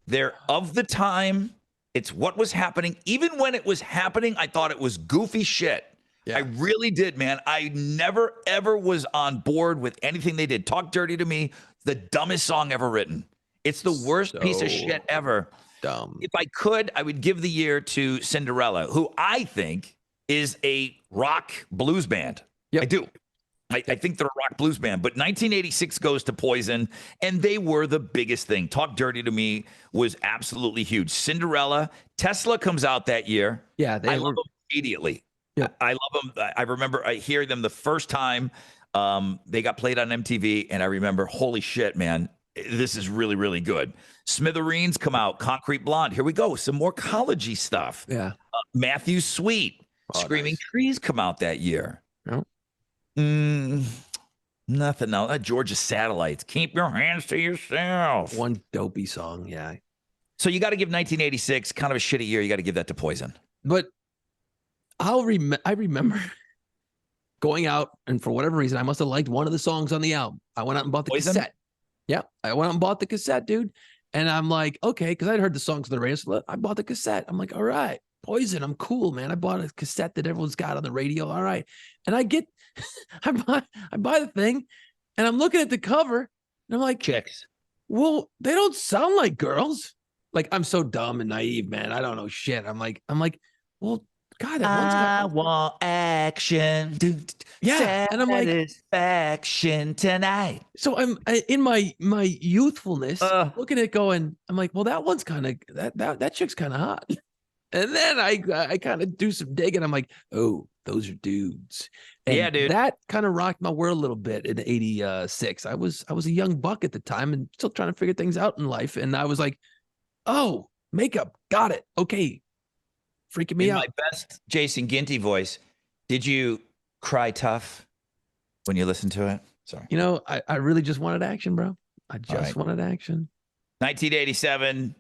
They're of the time. It's what was happening. Even when it was happening, I thought it was goofy shit. Yeah. I really did, man. I never, ever was on board with anything they did. Talk Dirty to Me, the dumbest song ever written. It's the worst piece of shit ever. Dumb. If I could, I would give the year to Cinderella, who I think is a rock blues band. Yep. I do. I think they're a rock blues band, but 1986 goes to Poison, and they were the biggest thing. Talk Dirty to Me was absolutely huge. Cinderella, Tesla comes out that year. Yeah, I love them immediately. Yeah. I love them. I remember hearing them the first time they got played on MTV, and I remember, holy shit, man, this is really, really good. Smithereens come out, Concrete Blonde. Here we go, some more college-y stuff. Yeah. Matthew Sweet, Screaming Trees come out that year. No. Nothing else. Georgia Satellites. Keep your hands to yourself. One dopey song, yeah. So you got to give 1986 kind of a shitty year. You got to give that to Poison. But I remember going out, and for whatever reason, I must have liked one of the songs on the album. I went out and bought the Poison? cassette. Yeah, I went out and bought the cassette, dude. And I'm like, okay, because I'd heard the songs on the radio. So I bought the cassette. I'm like, all right, Poison, I'm cool, man. I bought a cassette that everyone's got on the radio. All right. And I get, I buy the thing, and I'm looking at the cover, and I'm like, Chicks. well, they don't sound like girls. Like, I'm so dumb and naive, man. I don't know shit. I'm like, well, God, that one's got. I want action. Yeah, and I'm like, satisfaction tonight. so I'm in my youthfulness looking at it going, I'm like, well, that one's kind of that chick's kind of hot. And then I kind of do some digging. I'm like, oh, those are dudes. And Yeah, dude. That kind of rocked my world a little bit in '86. I was a young buck at the time and still trying to figure things out in life. And I was like, oh, makeup, got it. Okay, freaking me In out. my best Jason Ginty voice, did you cry tough when you listened to it? Sorry. You know, I really just wanted action, bro. I just right. wanted action. 1987.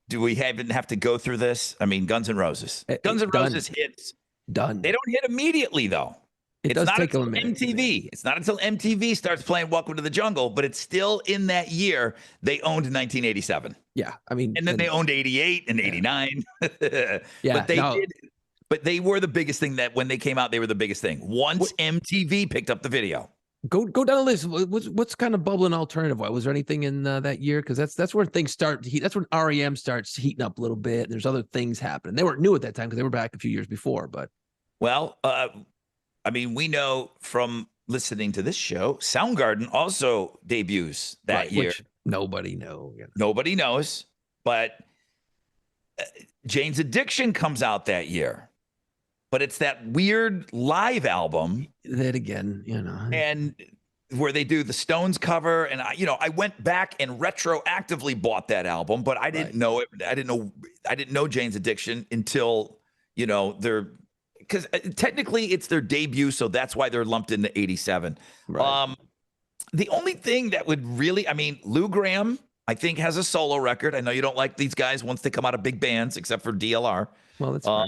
Do we even have to go through this? I mean, Guns N' Roses. Guns N' Done. Roses hits. Done. They don't hit immediately, though. It It's does not take a until minute. MTV. It's not until MTV starts playing Welcome to the Jungle, but it's still in that year they owned 1987. Yeah, I mean, And then they owned 88 and 89. Yeah, but but they were the biggest thing. That when they came out, they were the biggest thing. Once MTV picked up the video. Go down the list. What's kind of bubbling alternative? Was there anything in that year? Because that's where things start to heat. That's when REM starts heating up a little bit. There's other things happening. They weren't new at that time because they were back a few years before. But Well, I mean, we know from listening to this show, Soundgarden also debuts that right, year. which nobody knows. Nobody knows, but Jane's Addiction comes out that year. But it's that weird live album. That again, you know, And where they do the Stones cover, and I went back and retroactively bought that album, but I didn't know it. I didn't know Jane's Addiction until because technically it's their debut, so that's why they're lumped into 87. Right. The only thing that would really, I mean, Lou Gramm, I think, has a solo record. I know you don't like these guys once they come out of big bands, except for DLR. Well, that's fair.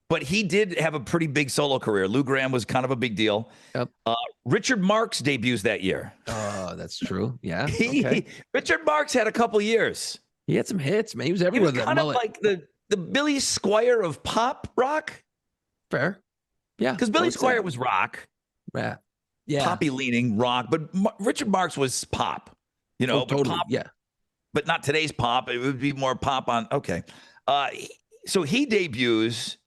But he did have a pretty big solo career. Lou Gramm was kind of a big deal. Yep. Richard Marx debuts that year. Oh, that's true. Yeah. Okay. Richard Marx had a couple years. He had some hits, man. He was He everywhere. was That kind of mullet. like the Billy Squire of pop rock. Fair. Yeah. Because Billy Squire was rock, Yeah. Yeah. poppy leaning rock, but Richard Marx was pop. Oh, but totally. pop, Yeah. but not today's pop. It would be more pop on. Okay. So he debuts.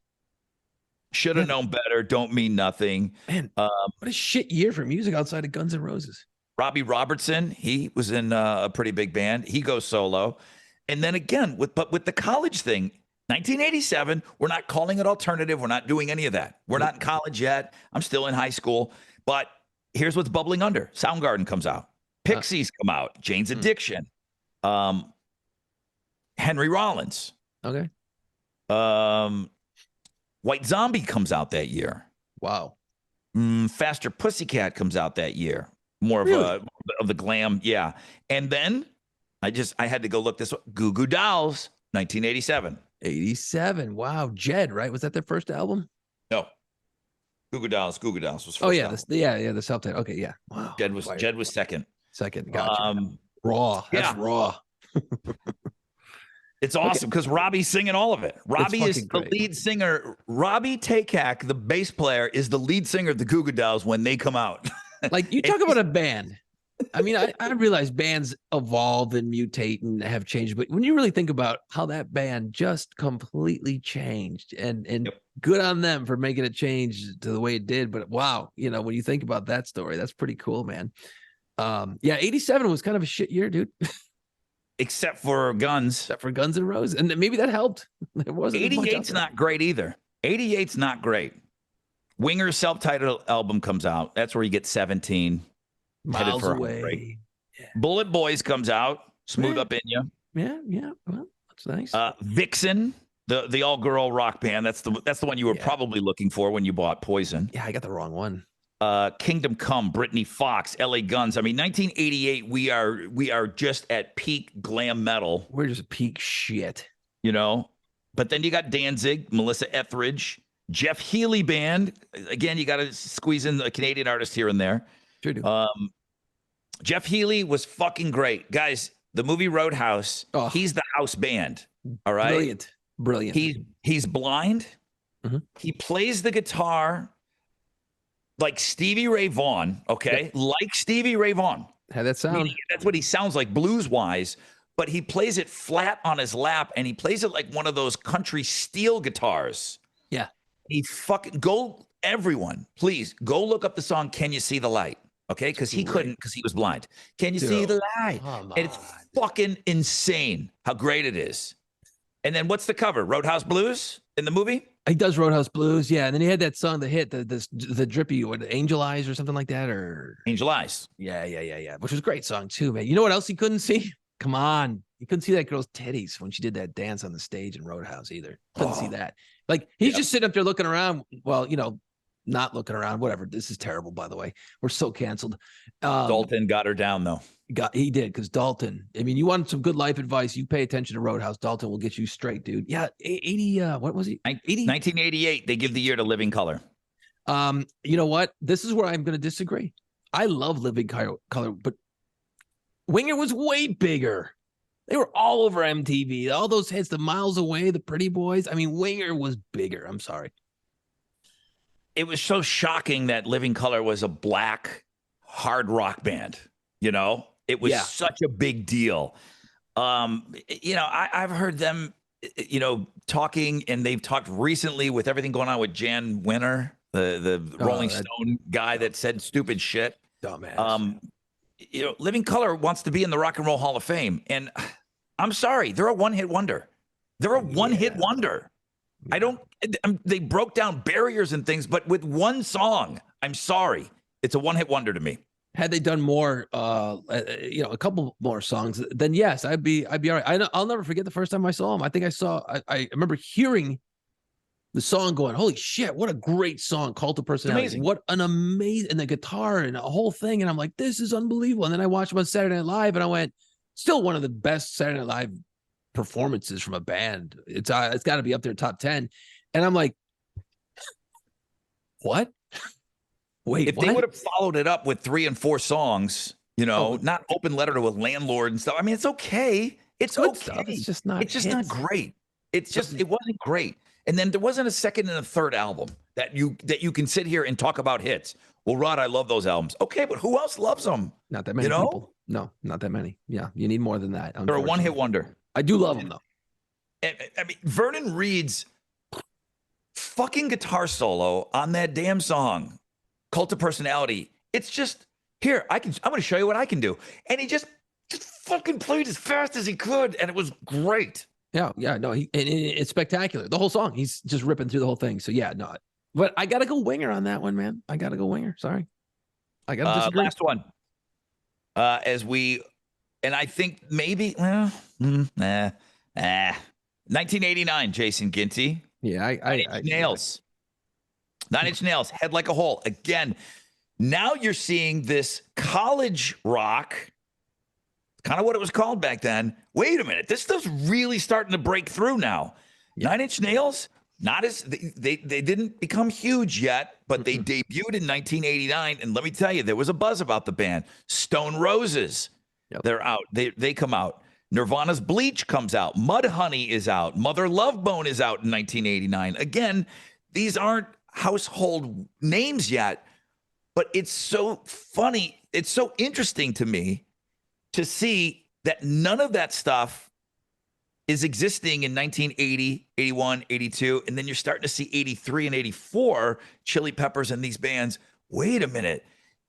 Should have known better. Don't mean nothing. Man, what a shit year for music outside of Guns N' Roses. Robbie Robertson, he was in a pretty big band. He goes solo. And then again, with the college thing, 1987, we're not calling it alternative. We're not doing any of that. We're not in college yet. I'm still in high school. But here's what's bubbling under. Soundgarden comes out. Pixies come out. Jane's Addiction. Henry Rollins. Okay. White Zombie comes out that year. Wow. Faster Pussycat comes out that year. More Really? of the glam, yeah. And then I had to go look this up. Goo Goo Dolls, 1987. 87. Wow. Jed, right? Was that their first album? No, Goo Goo Dolls. Goo Goo Dolls was first. Oh yeah, album. the self-titled. Okay, yeah. Wow. Jed was second. Second. Gotcha. Raw. That's Yeah. raw. It's awesome because Robbie's singing all of it. Robbie is the great. lead singer. Robbie Takak, the bass player, is the lead singer of the Goo Goo Dolls when they come out. Like you talk about a band. I mean, I realize bands evolve and mutate and have changed, but when you really think about how that band just completely changed and Yep. good on them for making it change to the way it did. But wow, when you think about that story, that's pretty cool, man. Yeah, 87 was kind of a shit year, dude. Except for Guns. Except for Guns N' Roses. And maybe that helped. There wasn't 88's not great either. 88's not great. Winger's self-titled album comes out. That's where you get 17. Miles Away. Yeah. Bullet Boys comes out. Smooth Up in You. Yeah. Well, that's nice. Vixen, the all-girl rock band. That's the one you were probably looking for when you bought Poison. Yeah, I got the wrong one. Kingdom Come, Brittany Fox, LA Guns. I mean, 1988, we are just at peak glam metal. We're just peak shit. But then you got Danzig, Melissa Etheridge, Jeff Healey Band. Again, you got to squeeze in a Canadian artist here and there. Sure do. Jeff Healey was fucking great. Guys, the movie Roadhouse, he's the house band. All right? Brilliant. He's blind. Mm-hmm. He plays the guitar like Stevie Ray Vaughan, okay? Yep. Like Stevie Ray Vaughan. Had that sound. That's what he sounds like blues-wise, but he plays it flat on his lap, and he plays it like one of those country steel guitars. Yeah. Everyone, please, go look up the song Can You See the Light, okay? Because he couldn't because he was blind. Can you see the light? And it's fucking insane how great it is. And then what's the cover? Roadhouse Blues in the movie? He does Roadhouse Blues, yeah. And then he had that song that hit the drippy, Angel Eyes or something like that, or Angel Eyes. Yeah. Which was a great song too, man. You know what else he couldn't see? Come on, you couldn't see that girl's titties when she did that dance on the stage in Roadhouse either. Couldn't see that. Like he's just sitting up there looking around. Well, not looking around. Whatever. This is terrible, by the way. We're so canceled. Dalton got her down though. He did, because Dalton. I mean, you want some good life advice? You pay attention to Roadhouse. Dalton will get you straight, dude. Yeah, 80. What was he? 80? 1988. They give the year to Living Color. You know what? This is where I'm going to disagree. I love Living Color, but Winger was way bigger. They were all over MTV. All those hits, the Miles Away, the Pretty Boys. I mean, Winger was bigger. I'm sorry. It was so shocking that Living Color was a black hard rock band. It was such a big deal. I've heard them, talking, and they've talked recently with everything going on with Jan Winter, the Rolling Stone guy that said stupid shit. Dumbass. Living Color wants to be in the Rock and Roll Hall of Fame, and I'm sorry, they're a one-hit wonder. Yeah. They broke down barriers and things, but with one song, I'm sorry, it's a one-hit wonder to me. Had they done more, a couple more songs, then yes, I'd be all right. I'll never forget the first time I saw him. I think I remember hearing the song going, holy shit, what a great song. Cult of Personality. Amazing. What an amazing, and the guitar and the whole thing. And I'm like, this is unbelievable. And then I watched him on Saturday Night Live and I went, still one of the best Saturday Night Live performances from a band. It's got to be up there top 10. And I'm like, what? Wait, if they would have followed it up with 3 and 4 songs, not Open Letter to a Landlord and stuff. I mean, it's okay. It's okay. Stuff. It's just not great. It wasn't great. And then there wasn't a second and a third album that you can sit here and talk about hits. Well, Rod, I love those albums. Okay, but who else loves them? Not that many people. No, not that many. Yeah, you need more than that. They're a one-hit wonder. I do love them, though. I mean, Vernon Reed's fucking guitar solo on that damn song, Cult of Personality. It's just, here, I'm going to show you what I can do. And he just fucking played as fast as he could, and it was great. Yeah, no, it's spectacular. The whole song, he's just ripping through the whole thing. So yeah, no, but I gotta go Winger on that one, man. I gotta go Winger. Sorry, I gotta disagree. Last one, and I think maybe, 1989, Jason Ginty. Yeah, Nine Inch Nails. 9 Inch Nails, Head Like a Hole. Again, now you're seeing this college rock, kind of what it was called back then. Wait a minute, this stuff's really starting to break through now. Yeah. 9 Inch Nails, not as they didn't become huge yet, but they debuted in 1989. And let me tell you, there was a buzz about the band. Stone Roses, they're out. They come out. Nirvana's Bleach comes out. Mudhoney is out. Mother Love Bone is out in 1989. Again, these aren't household names yet, but it's so funny. It's so interesting to me to see that none of that stuff is existing in 1980, 81, 82. And then you're starting to see 83 and 84, Chili Peppers and these bands. Wait a minute.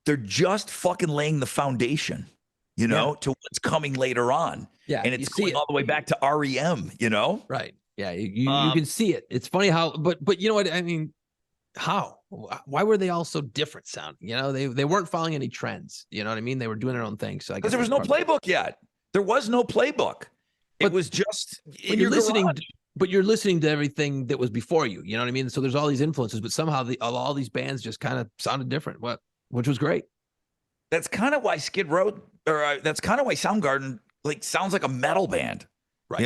They're just fucking laying the foundation, to what's coming later on. Yeah. And it's going all the way back to REM, Right. Yeah. You can see it. It's funny how, but you know what? I mean, how? Why were they all so different sounding? They weren't following any trends. You know what I mean? They were doing their own thing. So I guess because there was no playbook yet. There was no playbook. It was just in your garage. But you're listening to everything that was before you. You know what I mean? So there's all these influences, but somehow all these bands just kind of sounded different. Which was great. That's kind of why Skid Row, or that's kind of why Soundgarden sounds like a metal band, right?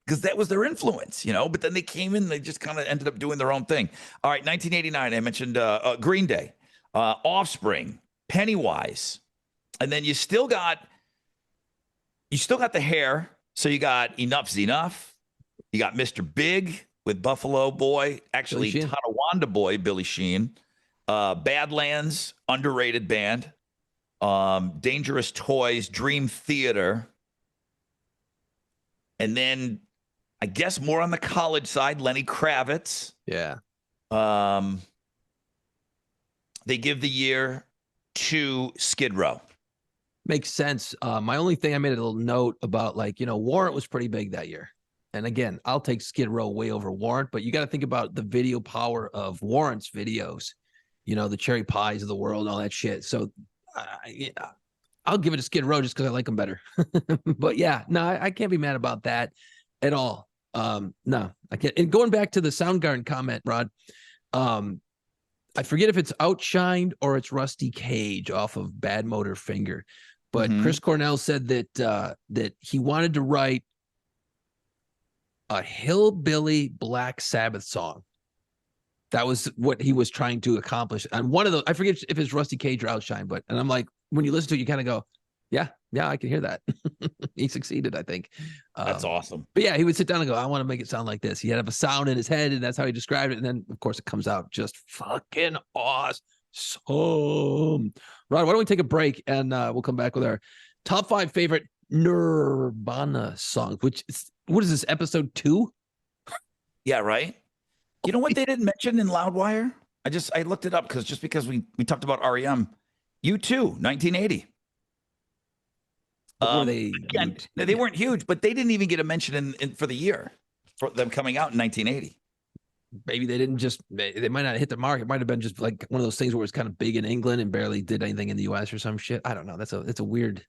Because that was their influence, But then they came in, they just kind of ended up doing their own thing. All right, 1989, I mentioned Green Day, Offspring, Pennywise, and then you still got the Hair. So you got Enough's Enough. You got Mr. Big with Buffalo Boy, actually Tonawanda Boy, Billy Sheehan. Badlands, underrated band. Dangerous Toys, Dream Theater. And then I guess more on the college side, Lenny Kravitz. Yeah. They give the year to Skid Row. Makes sense. My only thing, I made a little note about Warrant was pretty big that year. And again, I'll take Skid Row way over Warrant, but you got to think about the video power of Warrant's videos, the Cherry Pies of the world, all that shit. So I'll give it to Skid Row just because I like them better. But yeah, no, I can't be mad about that at all. No, I can't. And going back to the Soundgarden comment, Rod, I forget if it's Outshined or it's Rusty Cage off of Bad Motor Finger. But Chris Cornell said that he wanted to write a hillbilly Black Sabbath song. That was what he was trying to accomplish. And one of those, I forget if it's Rusty Cage or Outshine, and I'm like, when you listen to it, you kind of go, yeah, I can hear that. He succeeded, I think. That's awesome. But yeah, he would sit down and go, I want to make it sound like this. He had a sound in his head, and that's how he described it. And then, of course, it comes out just fucking awesome. Rod, why don't we take a break, and we'll come back with our top 5 favorite Nirvana songs, what is this, episode 2? Yeah, right. You know what they didn't mention in Loudwire? I looked it up because we talked about REM. U2, 1980. Again, they weren't huge, but they didn't even get a mention in for the year for them coming out in 1980. Maybe they didn't they might not hit the mark. It might have been just like one of those things where it's kind of big in England and barely did anything in the US or some shit. I don't know. It's a weird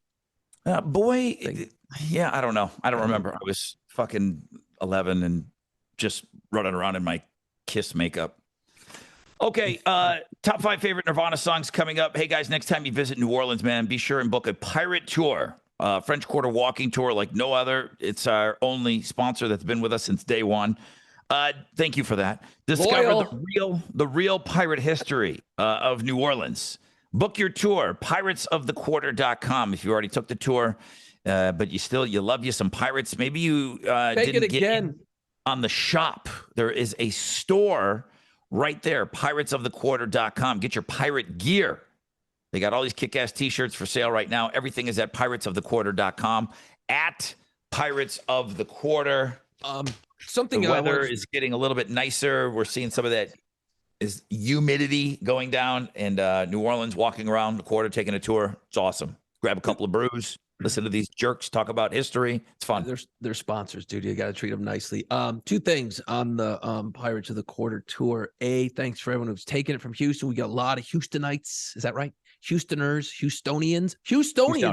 thing. Yeah, I don't know. I don't remember. I was fucking 11 and just running around in my Kiss makeup. Okay, top 5 favorite Nirvana songs coming up. Hey guys, next time you visit New Orleans, man, be sure and book a pirate tour, French Quarter walking tour like no other. It's our only sponsor that's been with us since day one. Thank you for that. Discover the real pirate history of New Orleans. Book your tour, piratesofthequarter.com. If you already took the tour, but you love you some pirates. Maybe you didn't get in on the shop. There is a store right there, piratesofthequarter.com. Get your pirate gear. They got all these kick-ass T-shirts for sale right now. Everything is at piratesofthequarter.com. At Pirates of the Quarter. Something the weather is getting a little bit nicer. We're seeing some of that is humidity going down, and New Orleans walking around the quarter, taking a tour. It's awesome. Grab a couple of brews. Listen to these jerks talk about history. It's fun. They're sponsors, dude. You got to treat them nicely. 2 things on the Pirates of the Quarter tour. Thanks for everyone who's taken it from Houston. We got a lot of Houstonites. Is that right? Houstonians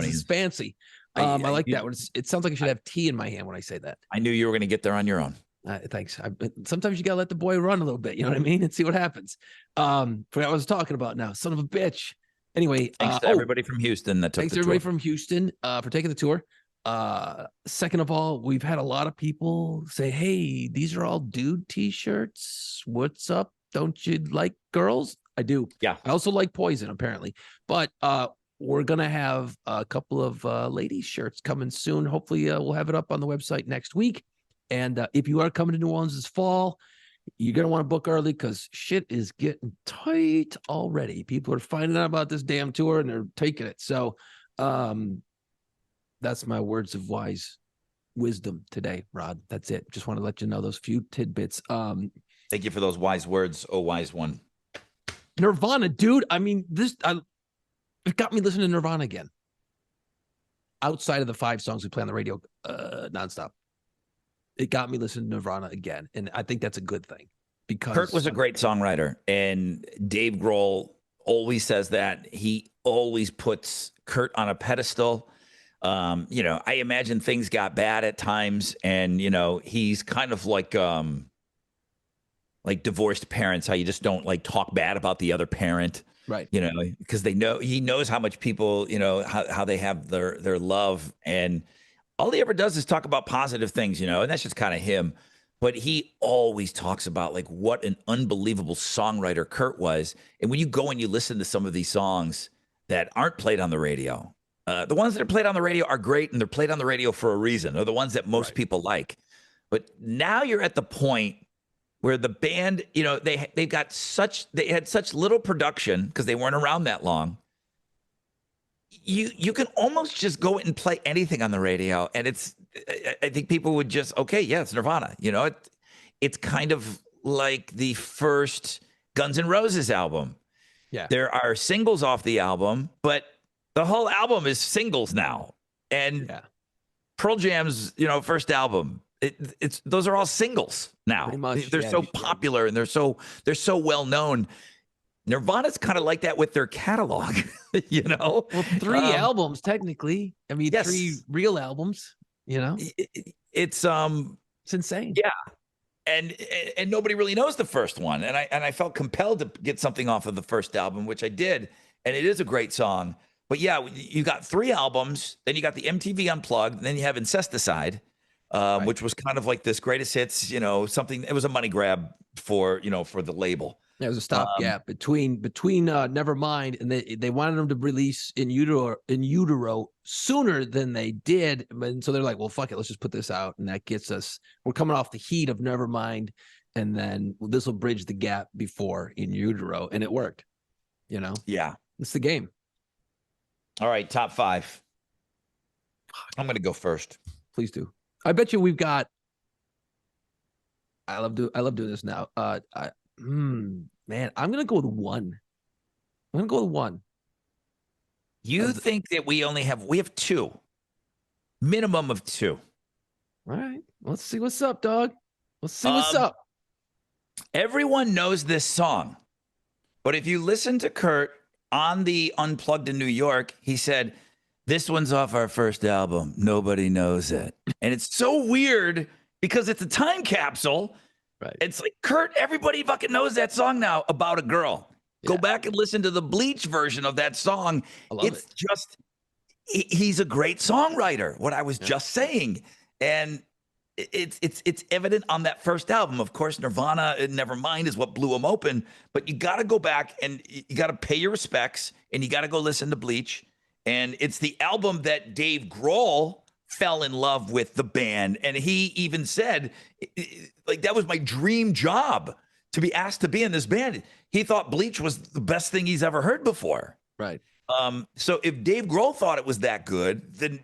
is fancy. I like that one. It sounds like I should have tea in my hand when I say that. I knew you were going to get there on your own. Thanks. Sometimes you gotta let the boy run a little bit. You know what I mean, and see what happens. Forgot what I was talking about now. Son of a bitch. Anyway, Thanks to everybody from Houston that took thanks the to everybody tour. from Houston for taking the tour. Second of all, we've had a lot of people say, "Hey, these are all dude T-shirts. What's up? Don't you like girls?" I do. Yeah. I also like Poison, apparently. But we're gonna have a couple of ladies shirts coming soon. Hopefully, we'll have it up on the website next week. And if you are coming to New Orleans this fall, you're going to want to book early because shit is getting tight already. People are finding out about this damn tour and they're taking it. So that's my words of wisdom today, Rod. That's it. Just want to let you know those few tidbits. Thank you for those wise words, oh wise one. Nirvana, dude. I mean, it got me listening to Nirvana again. Outside of the 5 songs we play on the radio nonstop. It got me listening to Nirvana again. And I think that's a good thing because Kurt was a great songwriter, and Dave Grohl always says that. He always puts Kurt on a pedestal. I imagine things got bad at times, and, he's kind of like divorced parents, how you just don't talk bad about the other parent. Right. Because he knows how much people, how they have their love, and all he ever does is talk about positive things, and that's just kind of him. But he always talks about what an unbelievable songwriter Kurt was. And when you go and you listen to some of these songs that aren't played on the radio, the ones that are played on the radio are great, and they're played on the radio for a reason. They're the ones that most people like. But now you're at the point where the band, they had such little production because they weren't around that long. You can almost just go and play anything on the radio, and I think people would just, okay, yeah, it's Nirvana. It's kind of like the first Guns N' Roses album. Yeah. There are singles off the album, but the whole album is singles now. And Pearl Jam's, first album, those are all singles now. Pretty much, they're so popular and they're so well known. Nirvana's kind of like that with their catalog, Well, 3 albums technically. I mean, 3 real albums. It's insane. Yeah, and nobody really knows the first one, and I felt compelled to get something off of the first album, which I did, and it is a great song. But yeah, you got 3 albums, then you got the MTV Unplugged, and then you have Incesticide, which was kind of like this greatest hits, something. It was a money grab for the label. There was a stopgap between Nevermind, and they wanted them to release in utero sooner than they did, and so they're like, well, fuck it, let's just put this out, and that gets us. We're coming off the heat of Nevermind, and then this will bridge the gap before In Utero, and it worked. Yeah, it's the game. All right, top 5. I'm going to go first. Please do. I bet you we've got. I love doing this now. Man, I'm gonna go with 1. I'm gonna go with 1. You think that we have 2, minimum of 2. All right, let's see what's up, dog. Let's see what's up. Everyone knows this song, but if you listen to Kurt on the Unplugged in New York, he said, "This one's off our first album. Nobody knows it," and it's so weird because it's a time capsule. Right. It's like, Kurt, everybody fucking knows that song now, About a Girl. Yeah. Go back and listen to the Bleach version of that song. I love it. Just, he's a great songwriter, what I was just saying. And it's evident on that first album. Of course, Nirvana and Nevermind is what blew him open, but you got to go back and you got to pay your respects and you got to go listen to Bleach. And it's the album that Dave Grohl fell in love with the band. And he even said, that was my dream job, to be asked to be in this band. He thought Bleach was the best thing he's ever heard before. Right. So if Dave Grohl thought it was that good, then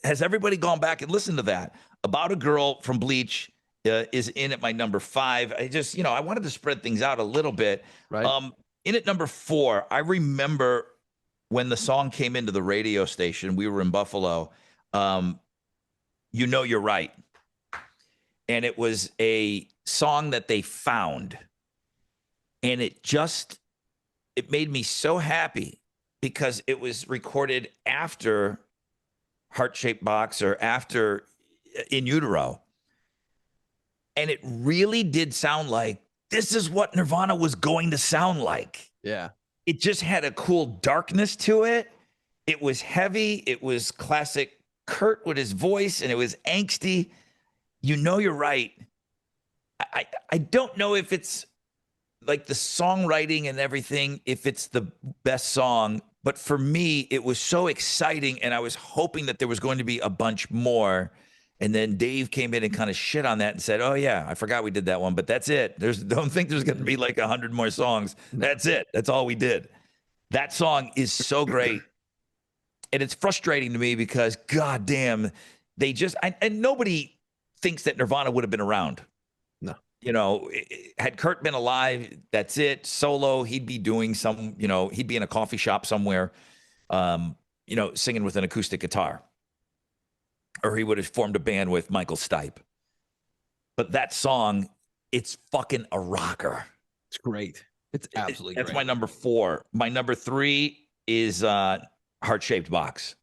has everybody gone back and listened to that? About a Girl from Bleach is in at my number 5. I just, I wanted to spread things out a little bit. Right. In at number 4, I remember when the song came into the radio station, we were in Buffalo. You Know You're Right. And it was a song that they found. And it made me so happy because it was recorded after Heart-Shaped Box or after In Utero. And it really did sound like this is what Nirvana was going to sound like. Yeah. It just had a cool darkness to it. It was heavy. It was classic Kurt with his voice, and it was angsty. You know, you're right. I don't know if it's like the songwriting and everything, if it's the best song, but for me, it was so exciting, and I was hoping that there was going to be a bunch more. And then Dave came in and kind of shit on that and said, "Oh yeah, I forgot we did that one, but that's it. Don't think there's going to be like 100 more songs. That's it. That's all we did." That song is so great, and it's frustrating to me because goddamn, they just and nobody thinks that Nirvana would have been around. No, you know, had Kurt been alive, that's it. Solo, he'd be doing some. You know, he'd be in a coffee shop somewhere, you know, singing with an acoustic guitar. Or he would have formed a band with Michael Stipe. But that song, it's fucking a rocker. It's great. It's absolutely That's great. my number 4. My number 3 is Heart-Shaped Box.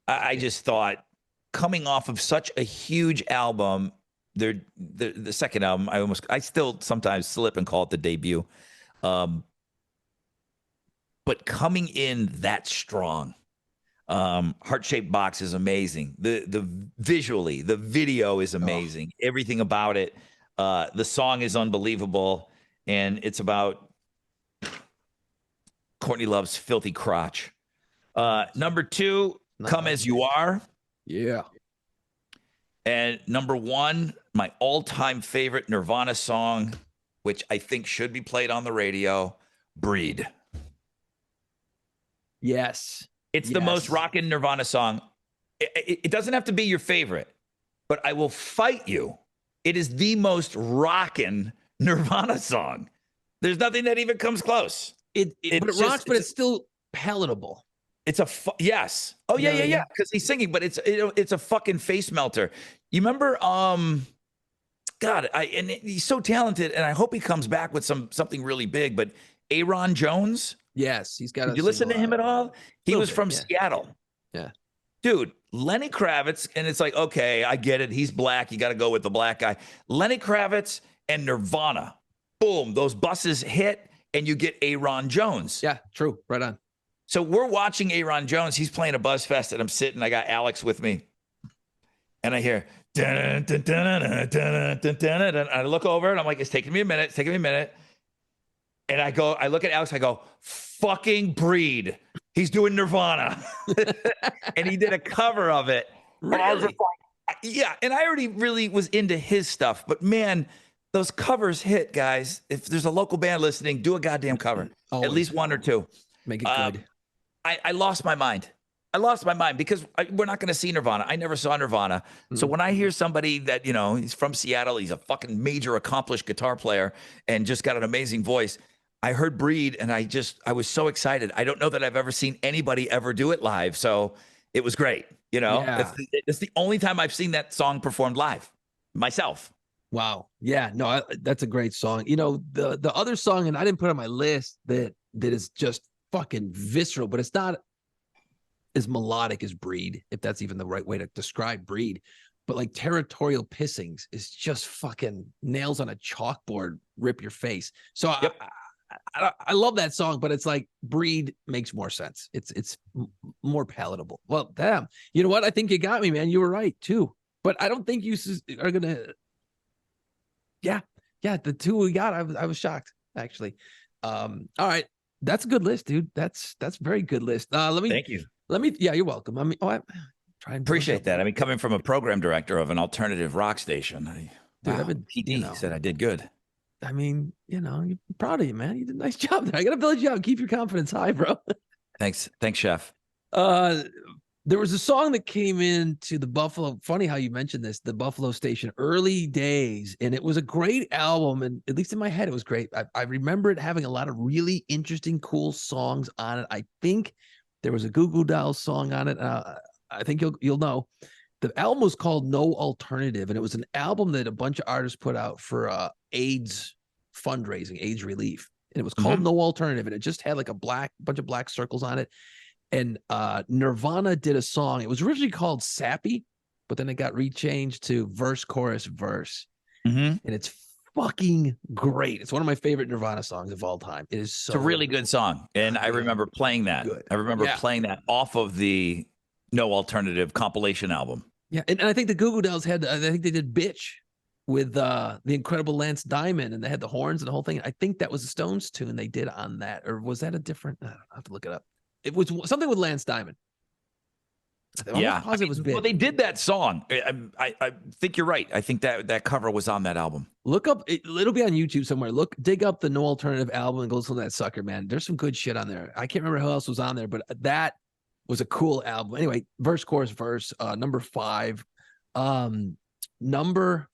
I just thought, coming off of such a huge album, the second album, I still sometimes slip and call it the debut. But coming in that strong, Heart-Shaped Box is amazing. The visually, the video is amazing. Everything about it. The song is unbelievable, and it's about Courtney Love's filthy crotch. Number 2, Come As You Are. Yeah. And number 1, my all-time favorite Nirvana song, which I think should be played on the radio, Breed. Yes. It's the most rockin' Nirvana song. It doesn't have to be your favorite, but I will fight you. It is the most rockin' Nirvana song. There's nothing that even comes close. But it rocks, but it's still palatable. It's yes. Oh yeah. Because he's singing, but it's a fucking face melter. You remember? God, and he's so talented, and I hope he comes back with something really big. But Aaron Jones. Yes, he's got. Did you listen to him at all? He was from Seattle. Yeah. Dude, Lenny Kravitz, and it's like, okay, I get it. He's black. You got to go with the black guy. Lenny Kravitz and Nirvana. Boom. Those buses hit, and you get Aaron Jones. Yeah, true. Right on. So we're watching Aaron Jones. He's playing a buzz fest, and I'm sitting. I got Alex with me. And I hear, dun, dun, dun, dun, dun, dun, dun, and I look over, and I'm like, it's taking me a minute. And I look at Alex, I go, fucking Breed. He's doing Nirvana. And he did a cover of it. Really? And I was just like, yeah. And I already really was into his stuff. But man, those covers hit, guys. If there's a local band listening, do a goddamn cover. Always. At least 1 or 2. Make it good. I lost my mind. Because we're not going to see Nirvana. I never saw Nirvana. Mm-hmm. So when I hear somebody that, you know, he's from Seattle, he's a fucking major accomplished guitar player and just got an amazing voice. I heard Breed, and I was so excited. I don't know that I've ever seen anybody ever do it live. So it was great. You know, it's the only time I've seen that song performed live myself. Wow. Yeah, no, that's a great song. You know, the other song, and I didn't put on my list that is just fucking visceral, but it's not as melodic as Breed, if that's even the right way to describe Breed. But like Territorial Pissings is just fucking nails on a chalkboard, rip your face. So yep. I love that song, but it's like Breed makes more sense. It's more palatable. Well, damn. You know what? I think you got me, man. You were right too. But I don't think you are gonna. Yeah. The 2 we got, I was shocked actually. All right, that's a good list, dude. That's a very good list. Thank you. Yeah, you're welcome. I mean, I try and appreciate that. I mean, coming from a program director of an alternative rock station, PD said I did good. I mean, you know, I'm proud of you, man. You did a nice job there. I got to build you up. Keep your confidence high, bro. Thanks, chef. There was a song that came into the Buffalo. Funny how you mentioned this, the Buffalo station, early days. And it was a great album. And at least in my head, it was great. I remember it having a lot of really interesting, cool songs on it. I think there was a Goo Goo Dolls song on it. I think you'll know. The album was called No Alternative, and it was an album that a bunch of artists put out for AIDS fundraising, AIDS relief. And it was called No Alternative, and it just had like a bunch of black circles on it. And Nirvana did a song. It was originally called Sappy, but then it got rechanged to verse, chorus, verse. Mm-hmm. And it's fucking great. It's one of my favorite Nirvana songs of all time. It is It's so a really good song. And I remember playing that. good. I remember Yeah. playing that off of the No Alternative compilation album. Yeah. And I think the Goo Goo Dolls had, I think they did Bitch with the incredible Lance Diamond, and they had the horns and the whole thing. I think that was a Stones tune they did on that. Or was that a different? I don't know, I have to look it up. It was something with Lance Diamond. I'm Yeah. almost positive it was Bitch. Well, they did that song. I think you're right. I think that cover was on that album. Look up, it'll be on YouTube somewhere. Dig up the No Alternative album and go listen to that sucker, man. There's some good shit on there. I can't remember who else was on there, but that was a cool album. Anyway, verse, chorus, verse, number 5. Number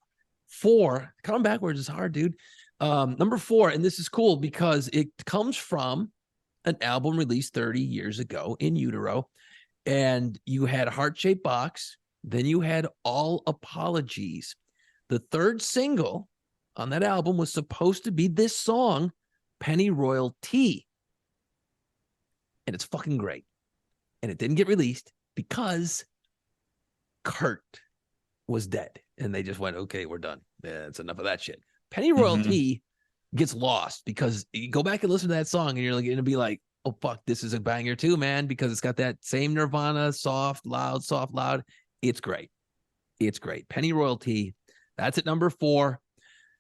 4, coming backwards is hard, dude. Number 4, and this is cool because it comes from an album released 30 years ago, In Utero, and you had Heart-Shaped Box, then you had All Apologies. The third single on that album was supposed to be this song, Penny Royal Tea. And it's fucking great. And it didn't get released because Kurt was dead. And they just went, okay, we're done. Yeah, it's enough of that shit. Penny Royal Tea gets lost because you go back and listen to that song and you're like, going to be like, oh, fuck, this is a banger too, man, because it's got that same Nirvana, soft, loud. It's great. It's great. Penny Royal Tea. That's at number 4.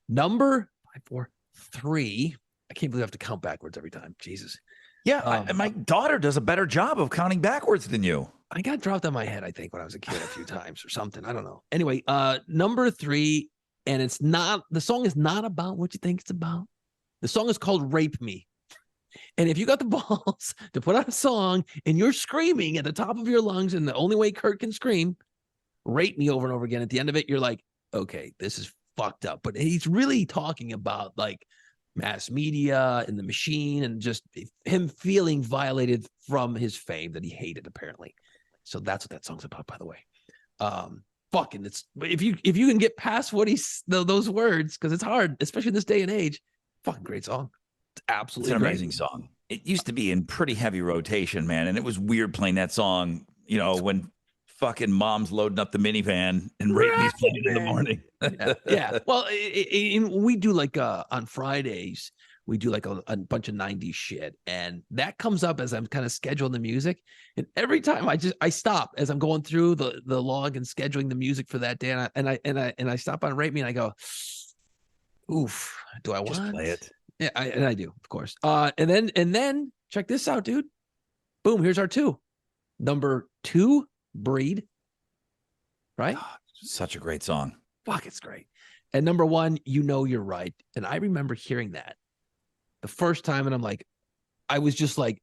Number 5, 4, 3. I can't believe I have to count backwards every time. Jesus. Yeah, my daughter does a better job of counting backwards than you. I got dropped on my head, I think, when I was a kid a few times or something. I don't know. Anyway, number 3, and the song is not about what you think it's about. The song is called Rape Me. And if you got the balls to put out a song and you're screaming at the top of your lungs, and the only way Kurt can scream, rape me over and over again, at the end of it, you're like, okay, this is fucked up. But he's really talking about like mass media and the machine and just him feeling violated from his fame that he hated, apparently. So that's what that song's about, by the way. Fucking, it's if you can get past what those words, because it's hard, especially in this day and age. Fucking great song. It's absolutely It's an great. amazing song. It used to be in pretty heavy rotation, man, and it was weird playing that song, when fucking mom's loading up the minivan and Rape Me's playing in the morning. Yeah. Well, we do like on Fridays, we do like a bunch of 90s shit, and that comes up as I'm kind of scheduling the music. And every time I stop as I'm going through the log and scheduling the music for that day, and I stop on Rape Me and I go, oof, do I Just want play it? Yeah, I do, of course. And then check this out, dude. Boom, here's our 2. Number 2, Breed. Right? Oh, such a great song. Fuck, it's great. And number 1, You Know You're Right. And I remember hearing that the first time, and I'm like, I was just like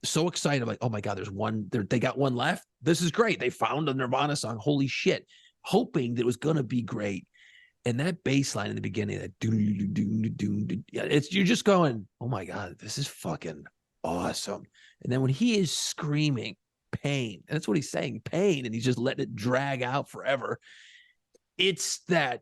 so excited. I'm like, oh my God, there's one. They got one left. This is great. They found a Nirvana song. Holy shit. Hoping that it was gonna be great. And that bass line in the beginning, that you're just going, oh my God, this is fucking awesome. And then when he is screaming pain, and that's what he's saying, pain, and he's just letting it drag out forever. It's that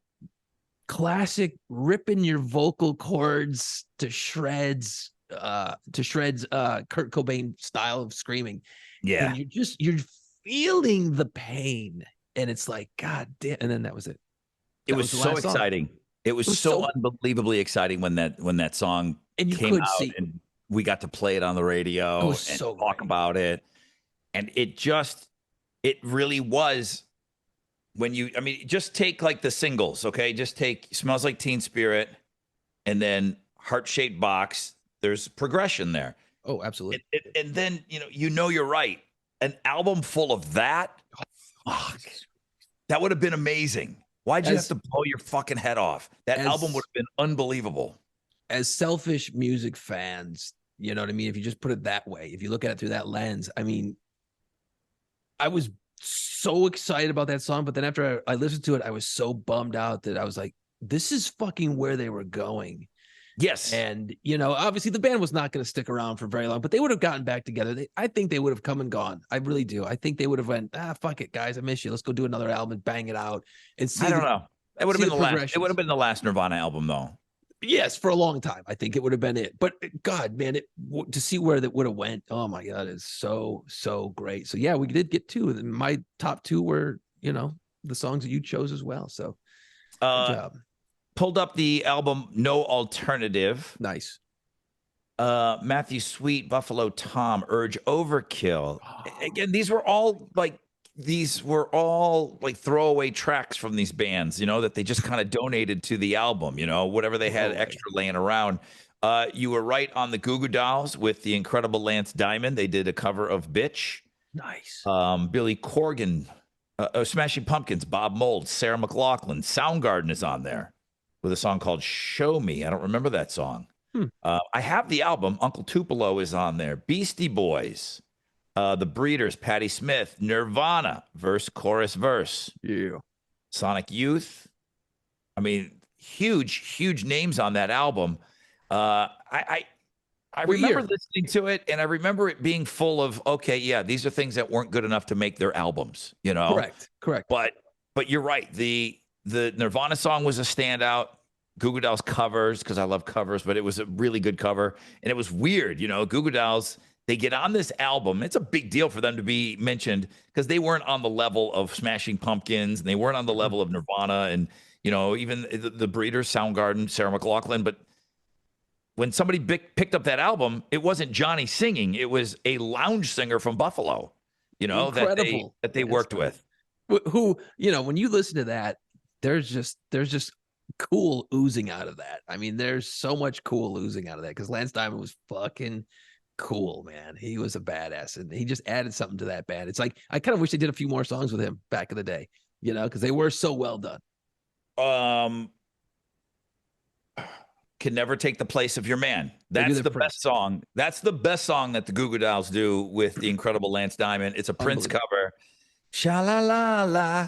classic ripping your vocal cords to shreds, Kurt Cobain style of screaming. Yeah. And you're feeling the pain, and it's like, God damn. And then that was it. It was so exciting. It was so unbelievably exciting when that song came out, and we got to play it on the radio and talk about it. And it really was just take like the singles, okay? Just take Smells Like Teen Spirit and then Heart-Shaped Box. There's progression there. Oh, absolutely. And then, You Know You're Right. An album full of that. Fuck. That would have been amazing. Why'd you have to blow your fucking head off? That album would have been unbelievable. As selfish music fans, you know what I mean? If you just put it that way, if you look at it through that lens, I mean, I was so excited about that song, but then after I listened to it, I was so bummed out that I was like, this is fucking where they were going. Yes. And, obviously the band was not going to stick around for very long, but they would have gotten back together. I think they would have come and gone. I really do. I think they would have went, fuck it, guys. I miss you. Let's go do another album and bang it out. And see, I don't know. It would have been the last. It would have been the last Nirvana album, though. Yes, for a long time, I think it would have been it. But God, man, to see where that would have went. Oh my God, it's so great. So yeah, we did get two. And my top two were, the songs that you chose as well. So good job. Pulled up the album No Alternative. Nice. Matthew Sweet, Buffalo Tom, Urge Overkill. Again, these were all like throwaway tracks from these bands, that they just kind of donated to the album, whatever they had extra laying around. You were right on the Goo Goo Dolls with the incredible Lance Diamond. They did a cover of Bitch. Nice. Billy Corgan, Smashing Pumpkins, Bob Mould, Sarah McLachlan. Soundgarden is on there with a song called Show Me. I don't remember that song. I have the album. Uncle Tupelo is on there. Beastie Boys, The Breeders, Patti Smith, Nirvana, verse, chorus, verse. Yeah. Sonic Youth. I mean, huge names on that album. I remember listening to it, and I remember it being full of, okay, yeah, these are things that weren't good enough to make their albums, Correct. But you're right. The Nirvana song was a standout. Goo Goo Dolls covers, because I love covers, but it was a really good cover. And it was weird, Goo Goo Dolls, they get on this album. It's a big deal for them to be mentioned because they weren't on the level of Smashing Pumpkins, and they weren't on the level of Nirvana, and, even the Breeders, Soundgarden, Sarah McLachlan. But when somebody picked up that album, it wasn't Johnny singing. It was a lounge singer from Buffalo, Incredible. that they worked with. Who, when you listen to that, there's just cool oozing out of that. I mean, there's so much cool oozing out of that because Lance Diamond was fucking cool, man. He was a badass, and he just added something to that band. It's like I kind of wish they did a few more songs with him back in the day, because they were so well done. Can Never Take the Place of Your Man. That's the best song. That's the best song that the Goo Goo Dolls do with the incredible Lance Diamond. It's a Prince cover. Sha la la la.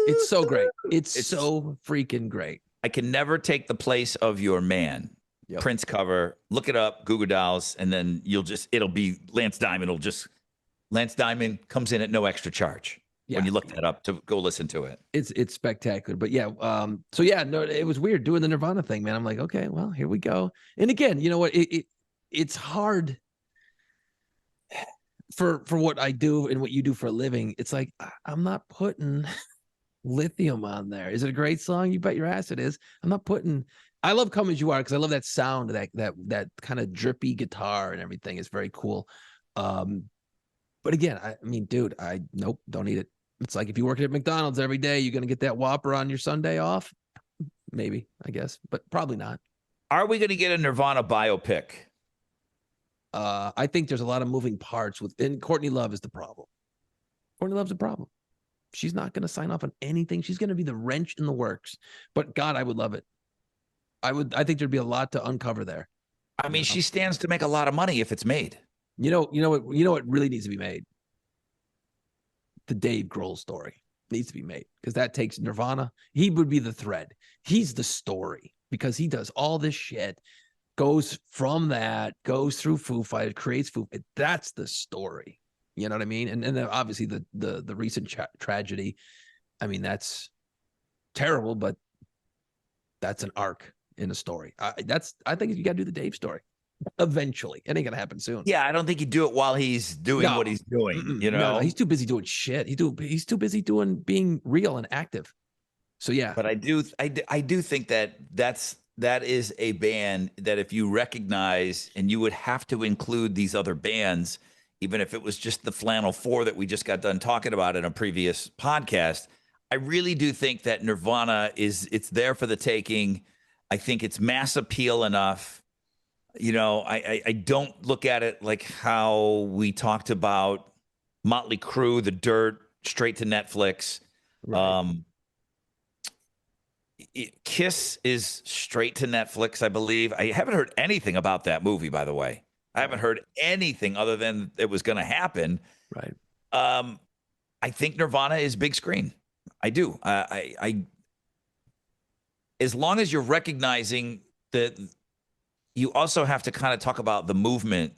It's so great. It's so freaking great. I Can Never Take the Place of Your Man. Yep. Prince cover. Look it up, Goo Goo Dolls, and then it'll be Lance Diamond. Lance Diamond comes in at no extra charge. Yeah. When you look that up, to go listen to it. It's spectacular. But yeah, so yeah, no, it was weird doing the Nirvana thing, man. I'm like, okay, well, here we go. And again, you know what? It's hard for what I do and what you do for a living. It's like I'm not putting Lithium on there. Is it a great song? You bet your ass it is. I'm not putting. I love Come As You Are because I love that sound, that kind of drippy guitar and everything. It's very cool. But again, I mean, dude, nope, don't eat it. It's like if you work at McDonald's every day, you're gonna get that Whopper on your Sunday off. Maybe, I guess, but probably not. Are we gonna get a Nirvana biopic? I think there's a lot of moving parts and Courtney Love is the problem. Courtney Love's the problem. She's not gonna sign off on anything. She's gonna be the wrench in the works. But God, I would love it. I think there'd be a lot to uncover there. I mean, she stands to make a lot of money if it's made. You know what really needs to be made? The Dave Grohl story needs to be made because that takes Nirvana. He would be the thread. He's the story because he does all this shit, goes from that, goes through Foo Fighters, creates Foo. That's the story. You know what I mean? And then obviously the recent tragedy. I mean, that's terrible, but that's an arc in a story. I think you got to do the Dave story. Eventually, it ain't gonna happen soon. Yeah, I don't think he'd do it while he's doing what he's doing. No, he's too busy doing shit. He's too busy being real and active. So yeah, but I do think that is a band that if you recognize, and you would have to include these other bands, even if it was just the Flannel Four that we just got done talking about in a previous podcast. I really do think that Nirvana it's there for the taking. I think it's mass appeal enough. I don't look at it like how we talked about Motley Crue, The Dirt, straight to Netflix. Right. Kiss is straight to Netflix, I believe. I haven't heard anything about that movie, by the way. I haven't heard anything other than it was going to happen. Right. I think Nirvana is big screen. I do. I as long as you're recognizing that. You also have to kind of talk about the movement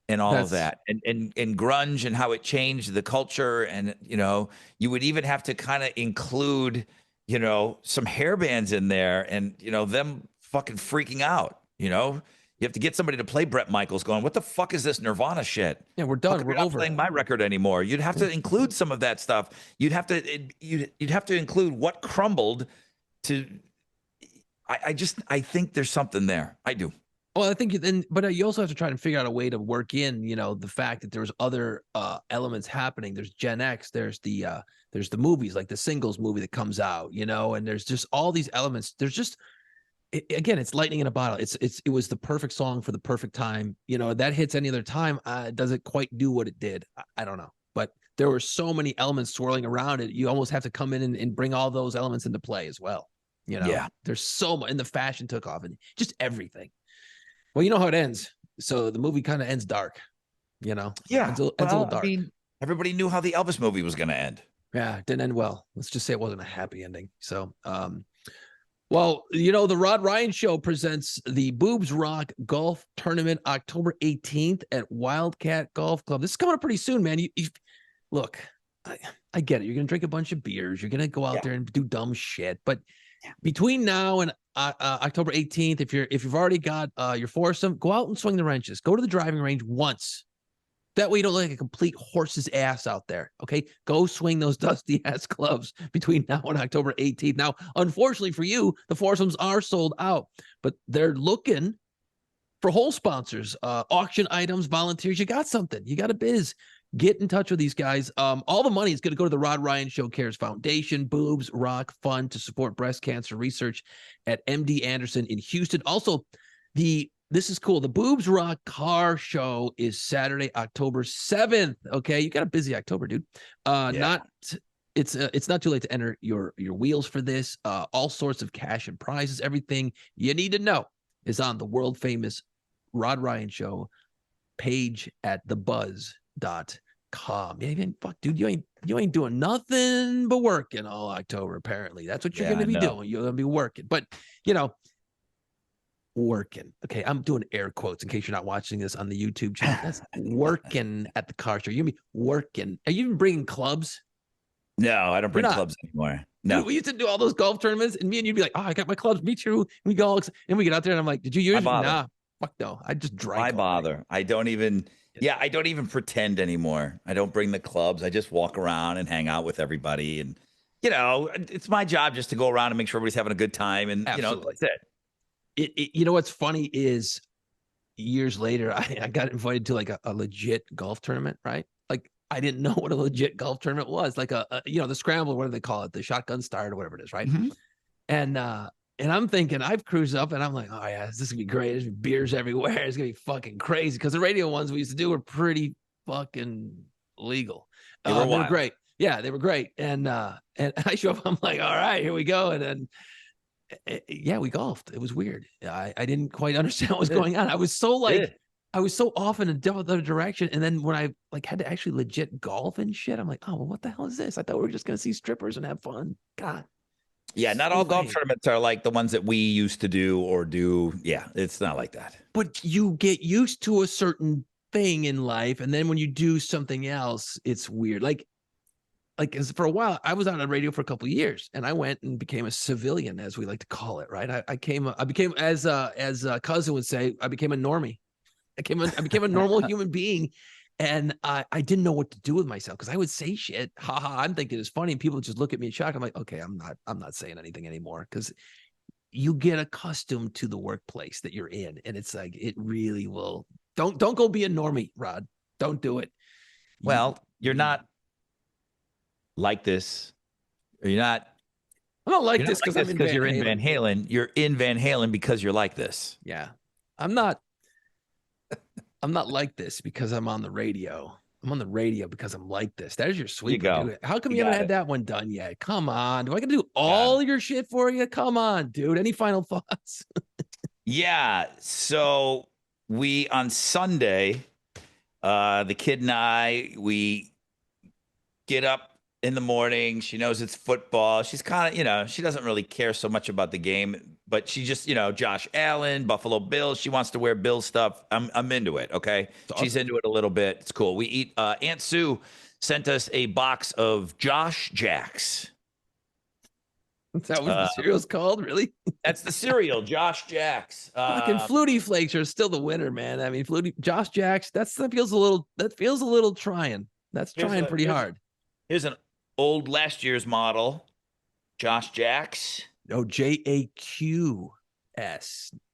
and all of that and grunge and how it changed the culture. And, you would even have to kind of include, some hair bands in there and, them fucking freaking out. You know, you have to get somebody to play Bret Michaels going, what the fuck is this Nirvana shit? Yeah, we're How done. come We're you're not over. playing my record anymore? You'd have to include some of that stuff. You'd have to include what crumbled to. I think there's something there. I do. Well, I think then, but you also have to try and figure out a way to work in, the fact that there's other elements happening. There's Gen X. There's the movies, like the Singles movie that comes out, and there's just all these elements. There's just, again, it's lightning in a bottle. It was the perfect song for the perfect time. That hits any other time, does it quite do what it did? I don't know, but there were so many elements swirling around it. You almost have to come in and bring all those elements into play as well. Yeah. There's so much, and the fashion took off, and just everything. Well, you know how it ends. So the movie kind of ends dark, Yeah. Ends a little dark. I mean, everybody knew how the Elvis movie was going to end. Yeah, it didn't end well. Let's just say it wasn't a happy ending. So, well, the Rod Ryan Show presents the Boobs Rock Golf Tournament October 18th at Wildcat Golf Club. This is coming up pretty soon, man. You look, I get it. You're going to drink a bunch of beers. You're going to go out there and do dumb shit. But between now and October 18th, if you've already got your foursome, go out and swing the wrenches. Go to the driving range once. That way you don't look like a complete horse's ass out there. Okay, go swing those dusty ass clubs between now and October 18th. Now, unfortunately for you, the foursomes are sold out, but they're looking for whole sponsors, auction items, volunteers. You got something. You got a biz. Get in touch with these guys. All the money is going to go to the Rod Ryan Show Cares Foundation, Boobs Rock Fund to support breast cancer research at MD Anderson in Houston. Also, this is cool. The Boobs Rock Car Show is Saturday, October 7th. Okay, you got a busy October, dude. It's not too late to enter your wheels for this. All sorts of cash and prizes. Everything you need to know is on the world famous Rod Ryan Show page at thebuzz.com. Yeah, fuck, dude, you ain't doing nothing but working all October. Apparently, that's what you're going to be doing. You're going to be working, but working. Okay, I'm doing air quotes in case you're not watching this on the YouTube channel. That's working at the car show. You're gonna be working. Are you even bringing clubs? No, I don't bring clubs anymore. No, dude, we used to do all those golf tournaments, and me and you'd be like, "Oh, I got my clubs. Me too." We go, and we get out there, and I'm like, "Did you use it?" Nah, fuck no. I just drank. I bother. I don't even. Yeah, I don't even pretend anymore. I don't bring the clubs. I just walk around and hang out with everybody, and it's my job just to go around and make sure everybody's having a good time, and Absolutely. that's it. What's funny is years later, I got invited to like a legit golf tournament, right? Like I didn't know what a legit golf tournament was, like the scramble, what do they call it? The shotgun start or whatever it is, right? Mm-hmm. And I'm thinking I've cruised up and I'm like, oh yeah, this is gonna be great. There's beers everywhere. It's gonna be fucking crazy. Because the radio ones we used to do were pretty fucking legal. They were great. Yeah, they were great. And I show up, I'm like, all right, here we go. And then we golfed. It was weird. I didn't quite understand what was going on. I was so I was so off in a other direction. And then when I had to actually legit golf and shit, I'm like, oh, well, what the hell is this? I thought we were just gonna see strippers and have fun. God. Yeah, not all golf tournaments are like the ones that we used to do or do. Yeah, it's not like that. But you get used to a certain thing in life, and then when you do something else, it's weird. Like for a while, I was on radio for a couple of years, and I went and became a civilian, as we like to call it. Right? I became, as a cousin would say, I became a normie. I became a normal human being. And I didn't know what to do with myself because I would say shit. I'm thinking it's funny. And people just look at me in shock. I'm like, okay, I'm not saying anything anymore because you get accustomed to the workplace that you're in. And it's like, it really will. Don't go be a normie, Rod. Don't do it. Well, you're not like this. I'm not like this because you're in Van Halen. You're in Van Halen because you're like this. Yeah. I'm not like this because I'm on the radio. I'm on the radio because I'm like this. There's your sweeper. Dude. How come you haven't had that one done yet? Come on. Do I got to do all your shit for you? Come on, dude. Any final thoughts? Yeah. So on Sunday, the kid and I, we get up in the morning. She knows it's football. She's kind of, she doesn't really care so much about the game, but she just, Josh Allen, Buffalo Bills. She wants to wear Bills stuff. I'm into it. Okay. Awesome. She's into it a little bit. It's cool. We eat, Aunt Sue sent us a box of Josh Jacks. Is that what the cereal's called? Really? That's the cereal, Josh Jacks. Fucking Flutie Flakes are still the winner, man. I mean, Josh Jacks. That feels a little trying. That's trying pretty hard. Here's an old last year's model, Josh Jacks. Oh, JAQS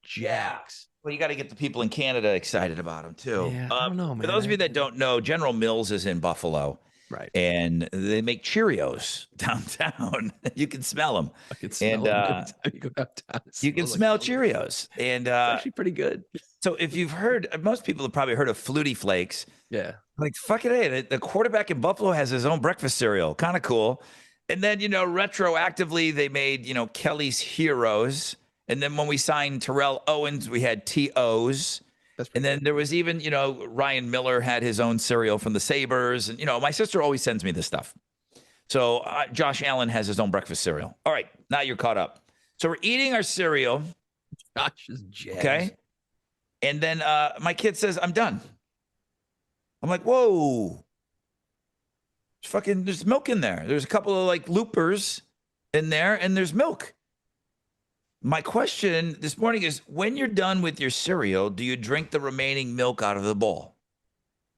Jacks. Well, you got to get the people in Canada excited about them too. Yeah, I don't know, man. For those of you that don't know, General Mills is in Buffalo. Right. And they make Cheerios downtown. You can smell them. I can smell them every time you go downtown. You can smell Cheerios. And it's actually pretty good. So if you've heard, most people have probably heard of Flutie Flakes. Yeah. Like, fuck it, hey, the quarterback in Buffalo has his own breakfast cereal. Kind of cool. And then, retroactively, they made, Kelly's Heroes. And then when we signed Terrell Owens, we had TOs. And then there was even, Ryan Miller had his own cereal from the Sabres. And, my sister always sends me this stuff. So Josh Allen has his own breakfast cereal. All right, now you're caught up. So we're eating our cereal. Josh's jazz. Okay. And then my kid says, I'm done. I'm like, whoa. There's milk in there. There's a couple of loopers in there, and there's milk. My question this morning is, when you're done with your cereal, do you drink the remaining milk out of the bowl?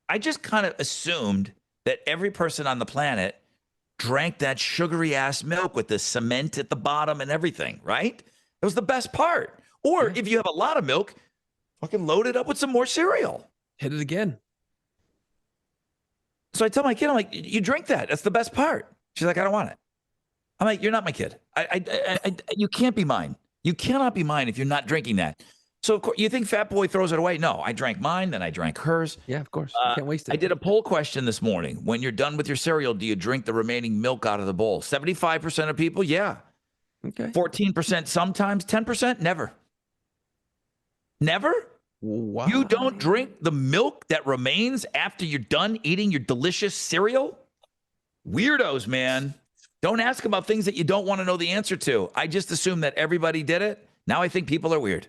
I just kind of assumed that every person on the planet drank that sugary ass milk with the cement at the bottom and everything, right? That was the best part. Or if you have a lot of milk, fucking load it up with some more cereal. Hit it again. So I tell my kid, I'm like, you drink that. That's the best part. She's like, I don't want it. I'm like, you're not my kid. You can't be mine. You cannot be mine if you're not drinking that. So of course, you think Fat Boy throws it away? No, I drank mine, then I drank hers. Yeah, of course. You can't waste it. I did a poll question this morning. When you're done with your cereal, do you drink the remaining milk out of the bowl? 75% of people, yeah. Okay. 14% sometimes, 10% never. Never? Wow. You don't drink the milk that remains after you're done eating your delicious cereal? Weirdos, man. Don't ask about things that you don't want to know the answer to. I just assume that everybody did it. Now I think people are weird.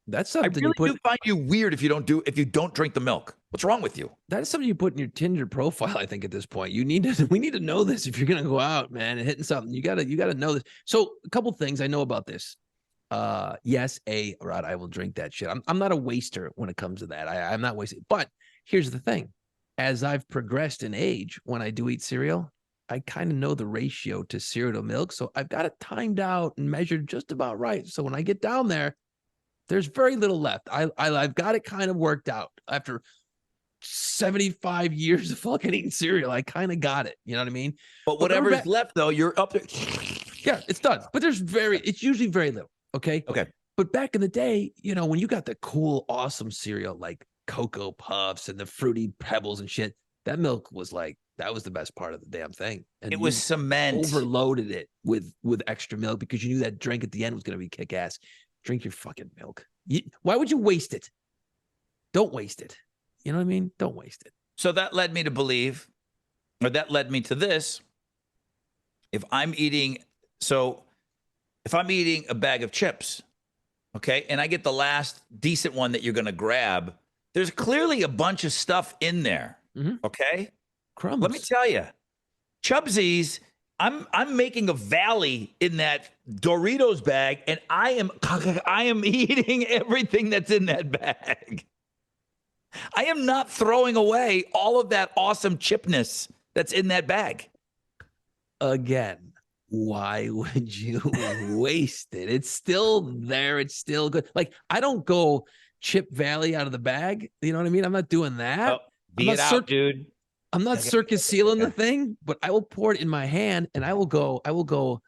That's something I really do find you weird if you don't drink the milk. What's wrong with you? That is something you put in your Tinder profile, I think, at this point. We need to know this if you're gonna go out, man, and hitting something. You gotta know this. So a couple things I know about this. Yes, Rod, I will drink that shit. I'm not a waster when it comes to that. I'm not wasting. But here's the thing. As I've progressed in age, when I do eat cereal, I kind of know the ratio to cereal to milk. So I've got it timed out and measured just about right. So when I get down there, there's very little left. I've got it kind of worked out. After 75 years of fucking eating cereal, I kind of got it. You know what I mean? But whatever is left, though, you're up there. Yeah, it's done. But it's usually very little. Okay. Okay. But back in the day, when you got the cool, awesome cereal like Cocoa Puffs and the Fruity Pebbles and shit, that milk was that was the best part of the damn thing. And it was cement. Overloaded it with extra milk because you knew that drink at the end was going to be kick ass. Drink your fucking milk. Why would you waste it? Don't waste it. You know what I mean? Don't waste it. So that led me to believe, or that led me to this. If I'm eating a bag of chips, okay, and I get the last decent one that you're going to grab, there's clearly a bunch of stuff in there, okay? Crumbs. Let me tell you, Chubsies, I'm making a valley in that Doritos bag, and I am eating everything that's in that bag. I am not throwing away all of that awesome chipness that's in that bag. Again, why would you waste it? It's still there. It's still good. I don't go Chip Valley out of the bag. You know what I mean? I'm not doing that. Oh, be it out, dude. I'm not circus sealing the thing, but I will pour it in my hand and I will go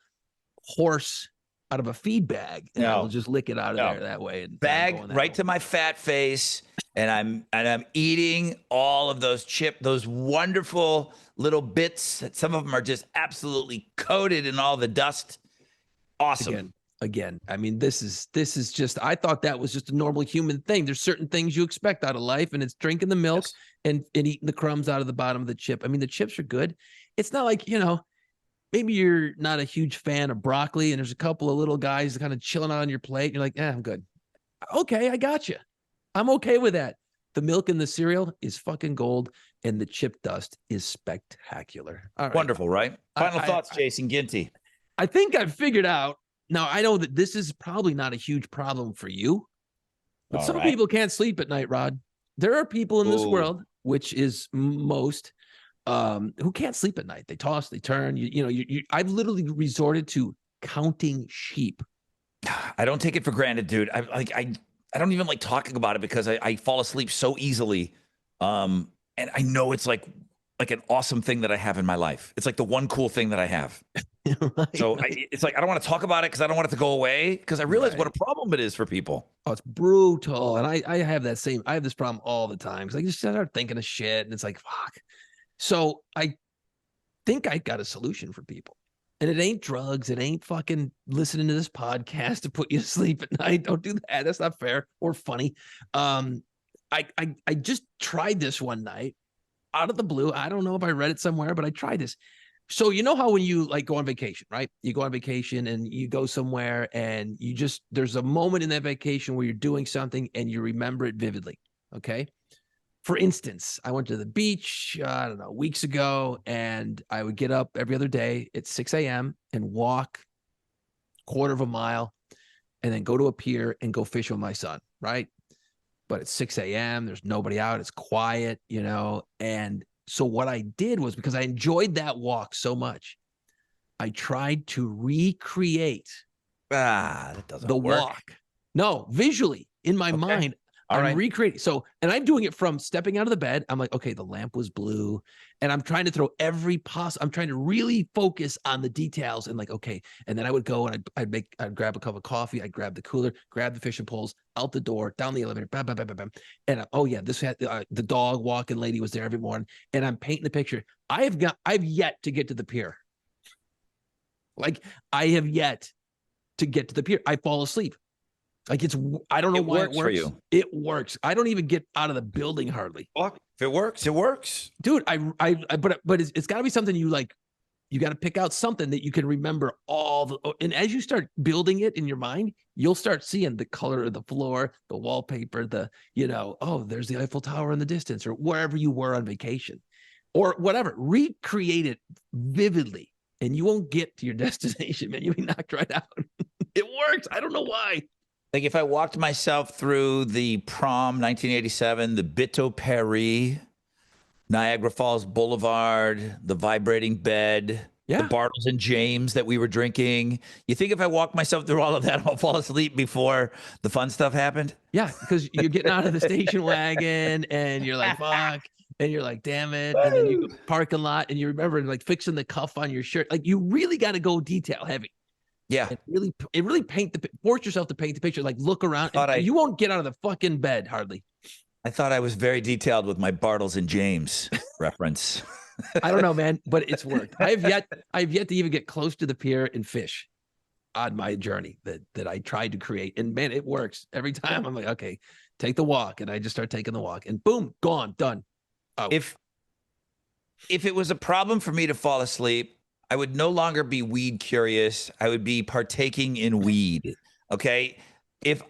horse out of a feed bag and I will just lick it out of there that way. And bag right to my fat face. And I'm eating all of those wonderful little bits that some of them are just absolutely coated in all the dust. Awesome. Again, I mean, this is just, I thought that was just a normal human thing. There's certain things you expect out of life, and it's drinking the milk and eating the crumbs out of the bottom of the chip. I mean, the chips are good. It's not like, maybe you're not a huge fan of broccoli and there's a couple of little guys kind of chilling out on your plate. And you're like, I'm good. Okay, I got you. I'm okay with that. The milk in the cereal is fucking gold, and the chip dust is spectacular. All right. Wonderful, right? Final thoughts, Jason Ginty. I think I've figured out. Now, I know that this is probably not a huge problem for you, but All some right. people can't sleep at night, Rod. There are people in this Ooh. world, which is most, who can't sleep at night. They toss, they turn. I've literally resorted to counting sheep. I don't take it for granted, dude. I don't even like talking about it because I fall asleep so easily. And I know it's like an awesome thing that I have in my life. It's like the one cool thing that I have. Right, So right. it's like I don't want to talk about it because I don't want it to go away because I realize what a Right. problem it is for people. Oh, it's brutal. And I have I have this problem all the time because I just start thinking of shit and it's like, fuck. So I think I got a solution for people. And it ain't drugs. It ain't fucking listening to this podcast to put you to sleep at night. Don't do that. That's not fair or funny. I just tried this one night out of the blue. I don't know if I read it somewhere, but I tried this. So you know how when you like go on vacation, right? You go on vacation and you go somewhere and there's a moment in that vacation where you're doing something and you remember it vividly. Okay. For instance, I went to the beach, I don't know, weeks ago, and I would get up every other day at 6 a.m. and walk quarter of a mile and then go to a pier and go fish with my son, right? But it's 6 a.m., there's nobody out, it's quiet, and so what I did was, because I enjoyed that walk so much, I tried to recreate That doesn't the work. walk. No, visually in my mind, All I'm right. recreating. So, and I'm doing it from stepping out of the bed. I'm like, okay, the lamp was blue. And I'm trying to throw I'm trying to really focus on the details and like, okay. And then I would go and I'd grab a cup of coffee. I'd grab the cooler, grab the fishing poles, out the door, down the elevator, bam, bam, bam, bam, bam. And oh yeah, this had the dog walking lady was there every morning. And I'm painting the picture. I've yet to get to the pier. Like I have yet to get to the pier. I fall asleep. Like I don't know why it works for you. It works. I don't even get out of the building hardly. Fuck. If it works, it works. Dude, but it's got to be something you like. You got to pick out something that you can remember and as you start building it in your mind, you'll start seeing the color of the floor, the wallpaper, oh, there's the Eiffel Tower in the distance or wherever you were on vacation or whatever. Recreate it vividly and you won't get to your destination, man. You'll be knocked right out. It works. I don't know why. Like if I walked myself through the prom 1987, the Bito Paris, Niagara Falls Boulevard, the vibrating bed, Yeah. the Bartles and James that we were drinking. You think if I walk myself through all of that, I'll fall asleep before the fun stuff happened? Yeah, because you're getting out of the station wagon and you're like, fuck. And you're like, damn it. And then you go parking lot and you remember like fixing the cuff on your shirt. Like you really got to go detail heavy. Yeah. And really force yourself to paint the picture. Like look around. You won't get out of the fucking bed hardly. I thought I was very detailed with my Bartles and James reference. I don't know, man, but it's worked. I've yet to even get close to the pier and fish on my journey that I tried to create. And man, it works every time. I'm like, okay, take the walk. And I just start taking the walk and boom, gone, done. Out. If it was a problem for me to fall asleep, I would no longer be weed curious. I would be partaking in weed. Okay. If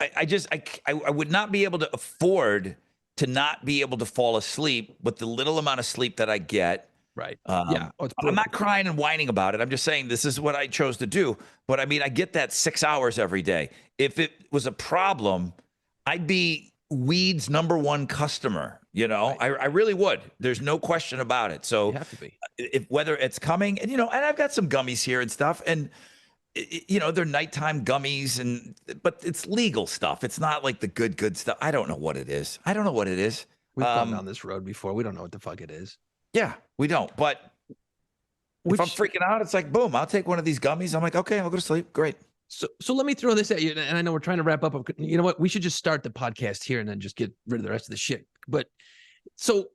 I would not be able to afford to not be able to fall asleep with the little amount of sleep that I get. Right. Yeah. I'm not crying and whining about it. I'm just saying this is what I chose to do. But I mean, I get that 6 hours every day. If it was a problem, I'd be weed's #1 customer. Right. I really would. There's no question about it. So you have to be. Whether it's coming and, and I've got some gummies here and stuff and, they're nighttime gummies but it's legal stuff. It's not like the good stuff. I don't know what it is. We've gone down this road before. We don't know what the fuck it is. Yeah, we don't. But if I'm freaking out, it's like, boom, I'll take one of these gummies. I'm like, okay, I'll go to sleep. Great. So let me throw this at you. And I know we're trying to wrap up. You know what? We should just start the podcast here and then just get rid of the rest of the shit. But so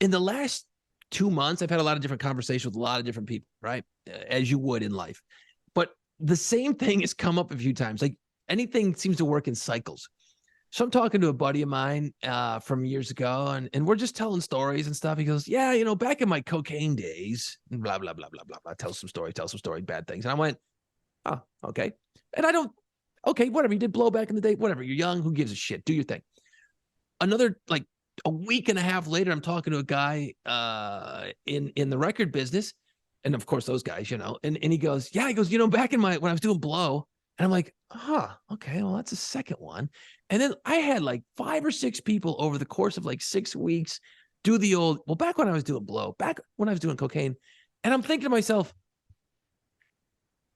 in the last 2 months, I've had a lot of different conversations with a lot of different people, right? As you would in life. But the same thing has come up a few times. Like anything seems to work in cycles. So I'm talking to a buddy of mine from years ago, and we're just telling stories and stuff. He goes, yeah, back in my cocaine days, and blah, blah, blah, blah, blah, blah. Tell some story, bad things. And I went, oh, okay. And okay, whatever. You did blow back in the day, whatever. You're young. Who gives a shit? Do your thing. Another, like a week and a half later, I'm talking to a guy in the record business. And of course, those guys, and he goes, yeah, he goes, back when I was doing blow, and I'm like, okay, well, that's a second one. And then I had like 5 or 6 people over the course of like 6 weeks do the back when I was doing blow, back when I was doing cocaine. And I'm thinking to myself,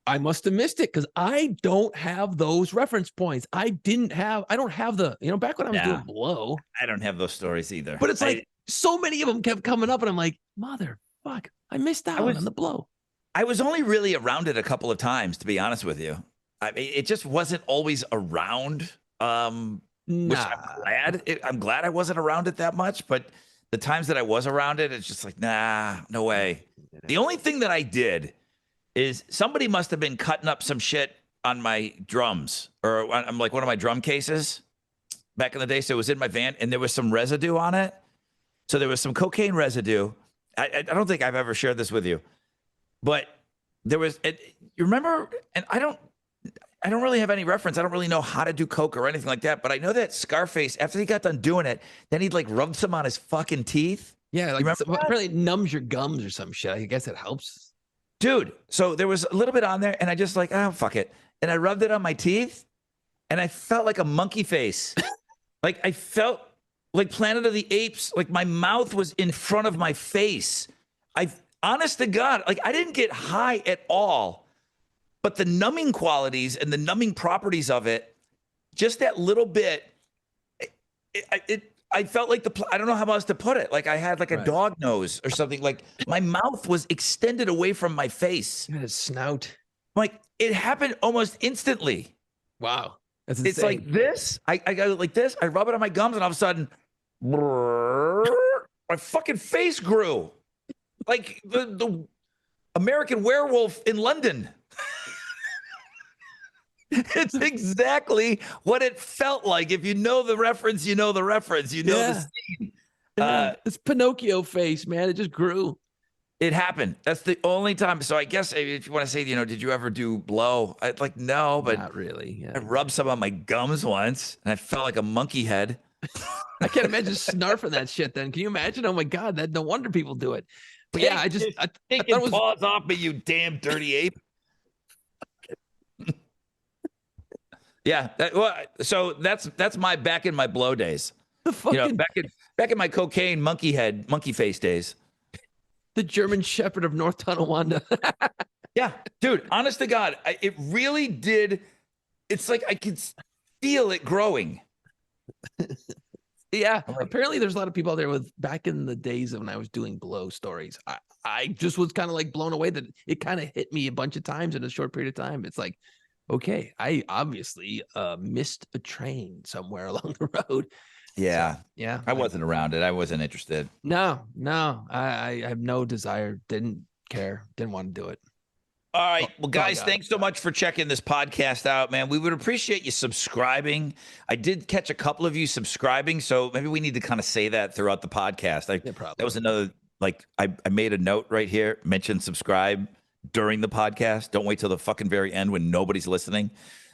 I must have missed it because I don't have those reference points. I don't have the, back when I was doing blow. I don't have those stories either. But it's like so many of them kept coming up, and I'm like, motherfuck, I missed out on the blow. I was only really around it a couple of times, to be honest with you. I mean, it just wasn't always around. Which I'm glad I wasn't around it that much. But the times that I was around it, it's just like, nah, no way. The only thing that I did is somebody must have been cutting up some shit on my drums, or I'm like one of my drum cases back in the day. So it was in my van, and there was some residue on it. So there was some cocaine residue. I don't think I've ever shared this with you, but there was. You remember? And I don't really have any reference. I don't really know how to do coke or anything like that. But I know that Scarface, after he got done doing it, then he'd like rub some on his fucking teeth. Yeah, like apparently it numbs your gums or some shit. I guess it helps. Dude, so there was a little bit on there, and I just like, fuck it. And I rubbed it on my teeth, and I felt like a monkey face. Like I felt like Planet of the Apes, like my mouth was in front of my face. Honest to God, like I didn't get high at all, but the numbing qualities and the numbing properties of it, just that little bit, I felt like I don't know how else to put it. Like I had like a dog nose or something. Like my mouth was extended away from my face. You had a snout. Like it happened almost instantly. Wow. That's insane. It's like this. I got it like this. I rub it on my gums, and all of a sudden, my fucking face grew. Like the American Werewolf in London. It's exactly what it felt like. If you know the reference, you know the reference. You know the scene. It's Pinocchio face, man. It just grew. It happened. That's the only time. So I guess if you want to say, did you ever do blow? I'd like, no, but not really. Yeah. I rubbed some on my gums once, and I felt like a monkey head. I can't imagine snarfing that shit then. Can you imagine? Oh my God, no wonder people do it. But yeah, I thought it was paws off me, you damn dirty ape. Yeah. So that's my back in my blow days. Back in my cocaine monkey face days. The German Shepherd of North Tonawanda. Yeah, dude. Honest to God, it really did. It's like I could feel it growing. Yeah. Apparently, there's a lot of people out there with back in the days of when I was doing blow stories. I just was kind of like blown away that it kind of hit me a bunch of times in a short period of time. It's like, okay, I obviously missed a train somewhere along the road. Yeah. So, yeah. I wasn't around it. I wasn't interested. No. I have no desire. Didn't care. Didn't want to do it. All right. Well, guys, thanks so much for checking this podcast out, man. We would appreciate you subscribing. I did catch a couple of you subscribing, so maybe we need to kind of say that throughout the podcast. That was another, like, I made a note right here, mention subscribe during the podcast. Don't wait till the fucking very end when nobody's listening.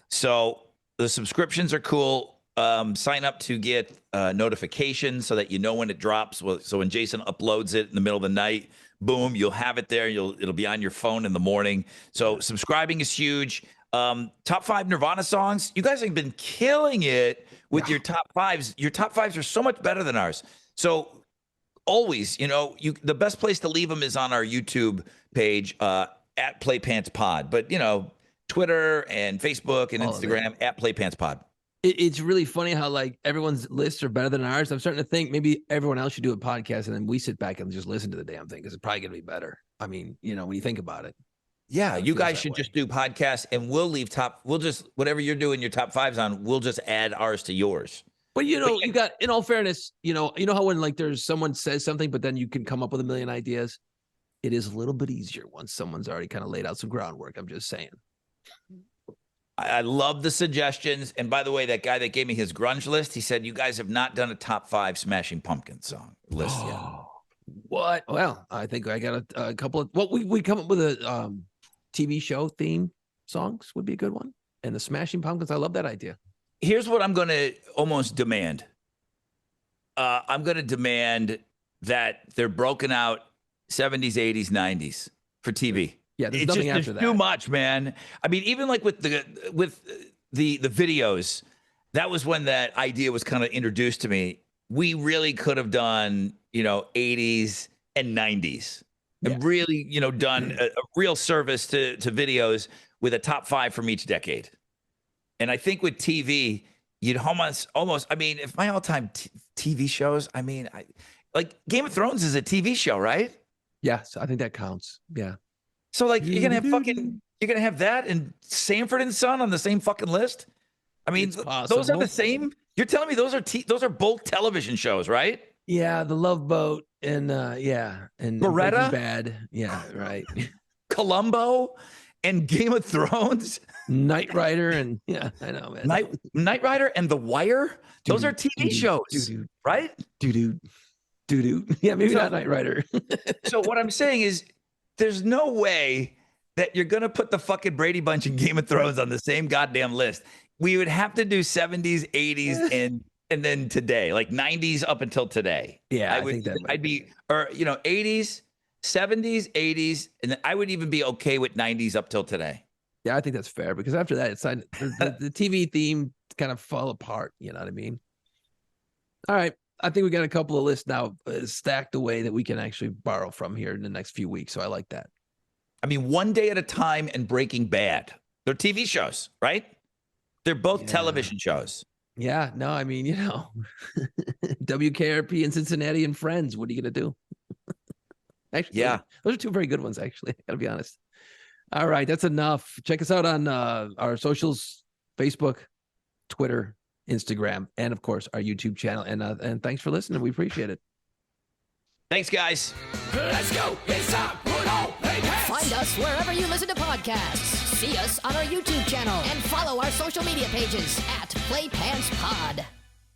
So the subscriptions are cool. Sign up to get notifications so that you know when it drops. So when Jason uploads it in the middle of the night, boom, you'll have it there. It'll be on your phone in the morning. So subscribing is huge. Top 5 Nirvana songs. You guys have been killing it with your top 5s. Your top 5s are so much better than ours. So always, the best place to leave them is on our YouTube page at PlayPantsPod. But Twitter and Facebook and Instagram at PlayPantsPod. It's really funny how like everyone's lists are better than ours. I'm starting to think maybe everyone else should do a podcast and then we sit back and just listen to the damn thing because it's probably going to be better. I mean, when you think about it. Yeah, you guys should just do podcasts and we'll just, whatever you're doing your top 5s on, we'll just add ours to yours. But you got, in all fairness, you know how when like there's someone says something, but then you can come up with a million ideas. It is a little bit easier once someone's already kind of laid out some groundwork. I'm just saying. I love the suggestions. And by the way, that guy that gave me his grunge list, he said, you guys have not done a top 5 Smashing Pumpkins song list yet. What? Well, I think I got a couple of, we come up with a TV show theme songs would be a good one. And the Smashing Pumpkins, I love that idea. Here's what I'm going to almost demand. I'm going to demand that they're broken out 70s, 80s, 90s. for TV. Yeah, there's It's nothing just, after there's too that. much, man. I mean, even like with the videos, that was when that idea was kind of introduced to me. We really could have done, 80s and 90s, Yeah. and really, done a real service to videos with a top 5 from each decade. And I think with TV, you'd almost. I mean, if my all-time TV shows, I mean, like Game of Thrones is a TV show, right? Yes, I think that counts. Yeah. So like you're gonna have that and Sanford and Son on the same fucking list. I mean, It's those are possible. the same. You're telling me those are both television shows, right? Yeah, The Love Boat and and Beretta? Breaking Bad. Yeah, right. Columbo and Game of Thrones, Knight Rider and I know, man. Knight Rider and The Wire. Those are TV shows, right? Doo-doo. Yeah, maybe not Knight Rider. So what I'm saying is, there's no way that you're gonna put the fucking Brady Bunch and Game of Thrones on the same goddamn list. We would have to do 70s, 80s, and then today, like 90s up until today. Yeah, I think that I'd be, or 80s, 70s, 80s, and then I would even be okay with 90s up till today. Yeah, I think that's fair because after that, it's the TV theme kind of fall apart. You know what I mean? All right. I think we got a couple of lists now stacked away that we can actually borrow from here in the next few weeks. So I like that. I mean, One Day at a Time and Breaking Bad. They're TV shows, right? They're both television shows. Yeah. No, I mean, WKRP in Cincinnati and Friends. What are you going to do? Actually, Yeah. those are two very good ones, actually. I got to be honest. All right. That's enough. Check us out on our socials, Facebook, Twitter, Instagram, and of course our YouTube channel. And thanks for listening. We appreciate it. Thanks, guys. Let's go. It's time. Put on play pants. Find us wherever you listen to podcasts. See us on our YouTube channel and follow our social media pages at PlayPantsPod.